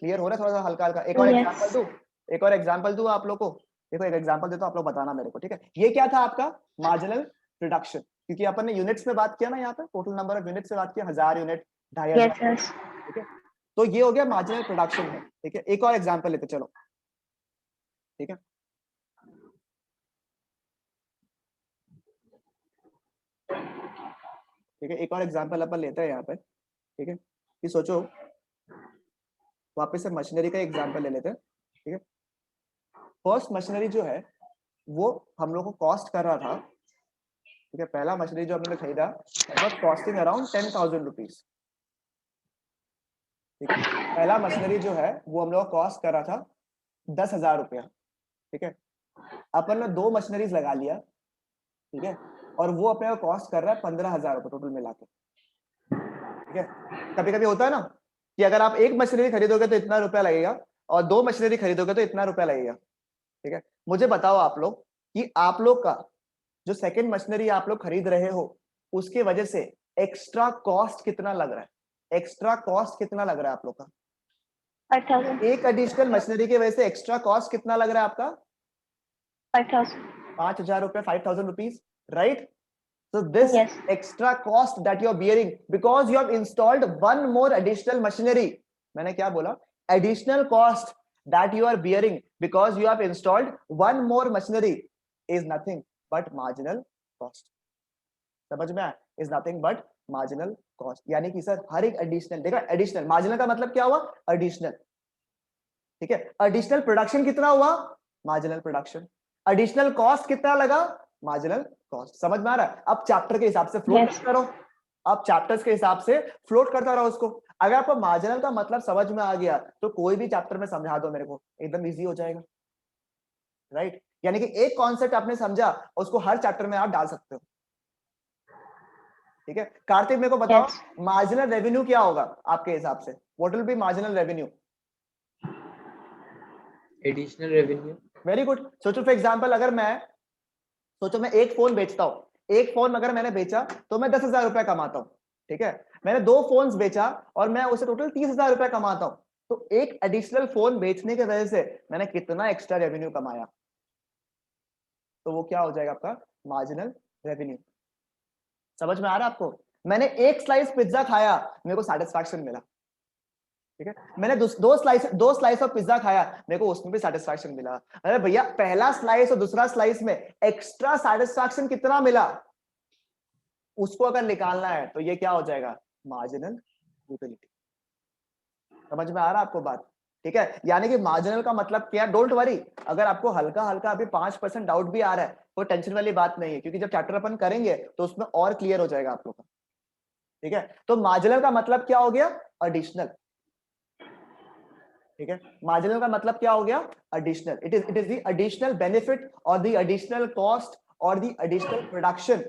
क्लियर हो रहा है थोड़ा सा हल्का हल्का? एक और Yes. एग्जांपल दूं, एक और एग्जांपल दूं आप लोग को। देखो एक एग्जांपल देता हूं, आप लोग बताना मेरे को। ठीक है, ये क्या था आपका? Marginal production. क्योंकि अपन ने यूनिट्स में बात किया ना, यहाँ पे टोटल नंबर ऑफ यूनिट से बात किया, 1000 यूनिट, 2500। Yes. Yes. ठीक है, तो ये हो गया मार्जिनल प्रोडक्शन है। ठीक है, एक और एग्जांपल लेते चलो। ठीक है, ठीक है, एक और एग्जांपल अपन लेते हैं यहाँ पे। ठीक है, कि सोचो वापस से मशीनरी का एग्जांपल ले लेते हैं। ठीक है, फर्स्ट मशीनरी जो है वो हम लोग को कॉस्ट कर रहा था, ठीक है, पहला मशीनरी जो हमने खरीदा वॉज कॉस्टिंग अराउंड 10,000 रुपीज, ठीक है, पहला मशीनरी जो है वो हम लोग कॉस्ट कर रहा था 10,000 रुपया, ठीक है, अपन ने 2 मशीनरीज लगा लिया, ठीक है, और वो अपने को कॉस्ट कर रहा है 15,000 रुपये टोटल मिला के, ठीक है। कभी कभी होता है ना कि अगर आप एक मशीनरी खरीदोगे तो इतना रुपया लगेगा और 2 मशीनरी खरीदोगे तो इतना रुपया लगेगा, ठीक है। मुझे बताओ आप लोग कि आप लोग का जो सेकंड मशीनरी आप लोग खरीद रहे हो उसके वजह से एक्स्ट्रा कॉस्ट कितना लग रहा है, एक्स्ट्रा कॉस्ट कितना लग रहा है आप लोग का, 5,000. एक एडिशनल मशीनरी की वजह से एक्स्ट्रा कॉस्ट कितना लग रहा है आपका, 5,000. 5,000 रुपए, 5,000 rupees, right? So this Yes. extra cost that you are bearing because you have installed one more additional machinery. मैंने क्या बोला? Additional cost that you are bearing because you have installed one more machinery is nothing but marginal cost. समझ में आया? Is nothing but marginal cost. यानी कि सर हर एक additional, देखा additional, marginal का मतलब क्या हुआ? Additional. ठीक है? Additional production कितना हुआ? Marginal production. एडिशनल कॉस्ट कितना लगा, मार्जिनल कॉस्ट। समझ में आ रहा है? अब चैप्टर के हिसाब से फ्लोट Yes. करो, अब चैप्टर्स के हिसाब से फ्लोट करता रहो उसको। अगर आपको मार्जिनल का मतलब समझ में आ गया तो कोई भी चैप्टर में समझा दो मेरे को, एकदम इजी हो जाएगा, राइट? यानी कि एक कॉन्सेप्ट आपने समझा उसको हर चैप्टर में आप डाल सकते हो, ठीक है। कार्तिक मेरे को बताओ Yes. मार्जिनल रेवेन्यू क्या होगा आपके हिसाब से, what will be marginal revenue? Additional revenue. Very good. सोचो फॉर एग्जांपल अगर मैं एक फोन बेचता हूं, एक फोन अगर मैंने बेचा तो मैं 10,000 रुपए कमाता हूं, ठीक है। मैंने 2 फोन्स बेचा और मैं उसे टोटल 30,000 रुपए कमाता हूं, तो एक एडिशनल फोन बेचने की वजह से मैंने कितना एक्स्ट्रा रेवेन्यू कमाया, तो वो क्या हो जाएगा आपका मार्जिनल रेवेन्यू। समझ में आ रहा है आपको? मैंने एक स्लाइस पिज्जा खाया, मेरे को सेटिस्फैक्शन मिला, ठीक है। मैंने दो स्लाइस ऑफ पिज्जा खाया, मेरे को उसमें भी सेटिस्फैक्शन मिला। अरे भैया पहला स्लाइस और दूसरा स्लाइस में एक्स्ट्रा सेटिस्फैक्शन कितना मिला, उसको अगर निकालना है तो ये क्या हो जाएगा, मार्जिनल यूटिलिटी। समझ में आ रहा है आपको बात? ठीक है। यानी कि मार्जिनल का मतलब क्या, डोंट वरी, अगर आपको हल्का हल्का अभी 5% डाउट भी आ रहा है कोई टेंशन वाली बात नहीं है, क्योंकि जब चैप्टर अपन करेंगे तो उसमें और क्लियर हो जाएगा आप लोग का, ठीक है। तो मार्जिनल का मतलब क्या हो गया, एडिशनल, ठीक है। मार्जिनल का मतलब क्या हो गया, additional. It is the additional benefit और द एडिशनल कॉस्ट और the additional production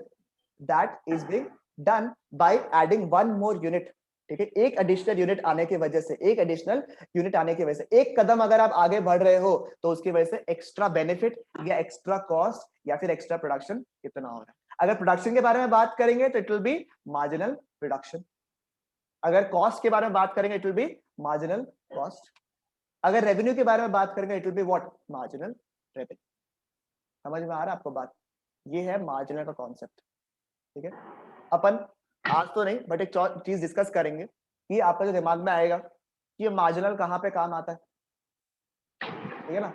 that is being done by adding one more unit, ठीक है। एक एडिशनल यूनिट आने की वजह से, एक एडिशनल यूनिट आने की वजह से, एक कदम अगर आप आगे बढ़ रहे हो तो उसकी वजह से एक्स्ट्रा बेनिफिट या एक्स्ट्रा कॉस्ट या फिर एक्स्ट्रा प्रोडक्शन कितना हो रहा है। अगर प्रोडक्शन के बारे में बात करेंगे तो it will be marginal production, अगर कॉस्ट के बारे में बात करेंगे it will be marginal cost, अगर रेवेन्यू के बारे में बात करेंगे it will be what, marginal revenue. समझ में आ रहा है आपको बात? ये है मार्जिनल का कॉन्सेप्ट, ठीक है। अपन आज तो नहीं बट एक चीज डिस्कस करेंगे कि आपका जो दिमाग में आएगा कि ये मार्जिनल कहाँ पे काम आता है, ठीक है ना,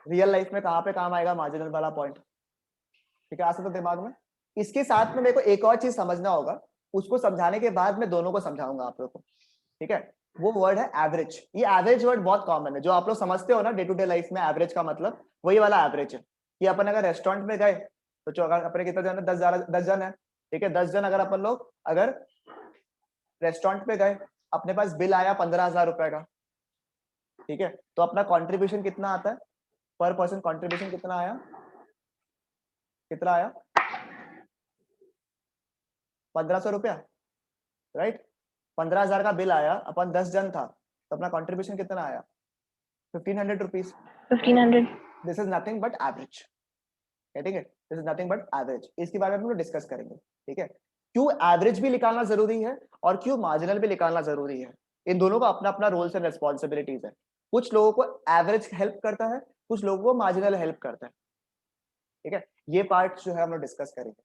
रियल लाइफ में कहाँ पे काम आएगा मार्जिनल वाला पॉइंट, ठीक है। आ सकता दिमाग में। इसके साथ में मेरे को एक और चीज समझना होगा, उसको समझाने के बाद मैं दोनों को समझाऊंगा आप लोगों को, ठीक है। वो वर्ड है एवरेज। ये एवरेज वर्ड बहुत कॉमन है, जो आप लोग समझते हो ना डे टू डे लाइफ में, एवरेज का मतलब वही वाला एवरेज है कि अपन अगर रेस्टोरेंट में गए तो जो अगर अपने कितना जन है, 10 जन है, ठीक है। 10 जन अगर अपन लोग अगर रेस्टोरेंट पे गए, अपने पास बिल आया 15,000 रुपए का, ठीक है, तो अपना कॉन्ट्रीब्यूशन कितना आता है, पर पर्सन कॉन्ट्रीब्यूशन कितना आया, कितना आया, 1,500 रुपया, राइट। 15,000 का बिल आया, अपन 10 जन था, तो अपना कंट्रीब्यूशन कितना आया, 1,500 rupees. 1,500. This is nothing but average, ठीक है। This is nothing but average. इसके बारे में हम लोग डिस्कस करेंगे, ठीक है। क्यों एवरेज भी निकालना जरूरी है और क्यों मार्जिनल भी निकालना जरूरी है, इन दोनों का अपना अपना रोल्स एंड रेस्पॉन्सिबिलिटीज है। कुछ लोगों को एवरेज हेल्प करता है, कुछ लोगों को मार्जिनल हेल्प करता है, ठीक है। ये पार्ट जो है हम लोग डिस्कस करेंगे,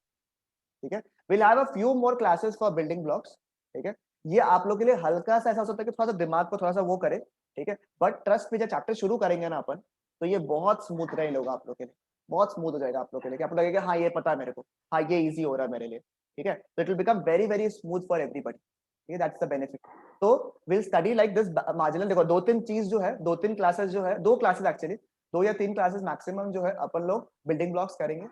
ठीक है। Will have a few more classes for building blocks, ठीक है। ये आप लोग के लिए हल्का सा ऐसा होता है कि थोड़ा सा दिमाग को थोड़ा सा वो करे, ठीक है। बट ट्रस्ट में जब चैप्टर शुरू करेंगे ना अपन, तो ये बहुत स्मूथ रहेगा लोग आप लोग के लिए, बहुत स्मूथ हो जाएगा आप लोग के लिए, कि आपको लगेगा हाँ ये पता है मेरे को, हाँ ये इजी हो रहा है मेरे लिए, ठीक है। तो it will become very very smooth for everybody, ठीक है। That's the benefit. तो will study like this marginal. देखो 2-3 चीज जो है, 2-3 क्लासेस जो है, 2 क्लासेस एक्चुअली, 2 या 3 क्लासेस मैक्सिमम जो है अपन लोग बिल्डिंग ब्लॉक्स करेंगे,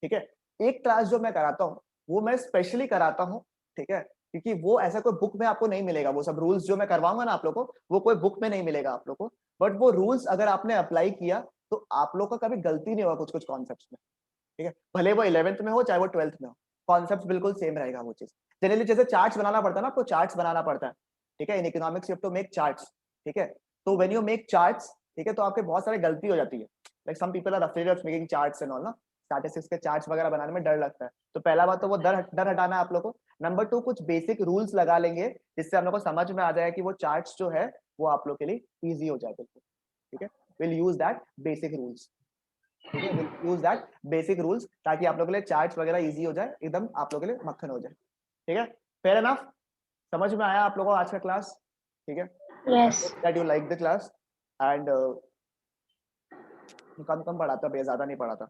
ठीक है। एक क्लास जो मैं कराता हूँ वो मैं स्पेशली कराता हूँ, ठीक है, क्योंकि वो ऐसा कोई बुक में आपको नहीं मिलेगा। वो सब रूल्स जो मैं करवाऊंगा ना आप लोगों को, वो कोई बुक में नहीं मिलेगा आप लोगों को, बट वो रूल्स अगर आपने अप्लाई किया तो आप लोग का कभी गलती नहीं होगा कुछ कुछ कॉन्सेप्ट्स में, ठीक है। भले वो 11th में हो चाहे वो 12th में हो, कॉन्सेप्ट बिल्कुल सेम रहेगा वो चीज। जनरली जैसे चार्ट्स बनाना पड़ता है ना, आपको चार्ट्स बनाना पड़ता है, ठीक है। In economics you have to make charts, ठीक है। तो व्हेन यू मेक चार्ट्स, ठीक है, तो आपके बहुत सारे गलती हो जाती है। Like some people are afraid of making charts and all ना, स्टैटिस्टिक्स के चार्ट्स वगैरह बनाने में डर लगता है। तो पहला बात तो वो डर हटाना है आप लोगों को। नंबर 2, कुछ बेसिक रूल्स लगा लेंगे जिससे हम लोग को समझ में आ जाए कि वो चार्ट्स जो है वो आप लोग के लिए इजी हो जाए बिल्कुल, ठीक है। Will use that basic rules, ठीक है, will use that basic rules, ताकि आप लोगों के लिए चार्ट्स वगैरह इजी हो जाए, एकदम आप लोगों के लिए मक्खन हो जाए, ठीक है। फेयर एनफ, समझ में आया आप लोगों को आज का क्लास, ठीक है। Yes. That you like the class and come पढ़ा था भैया, ज्यादा नहीं पढ़ा था।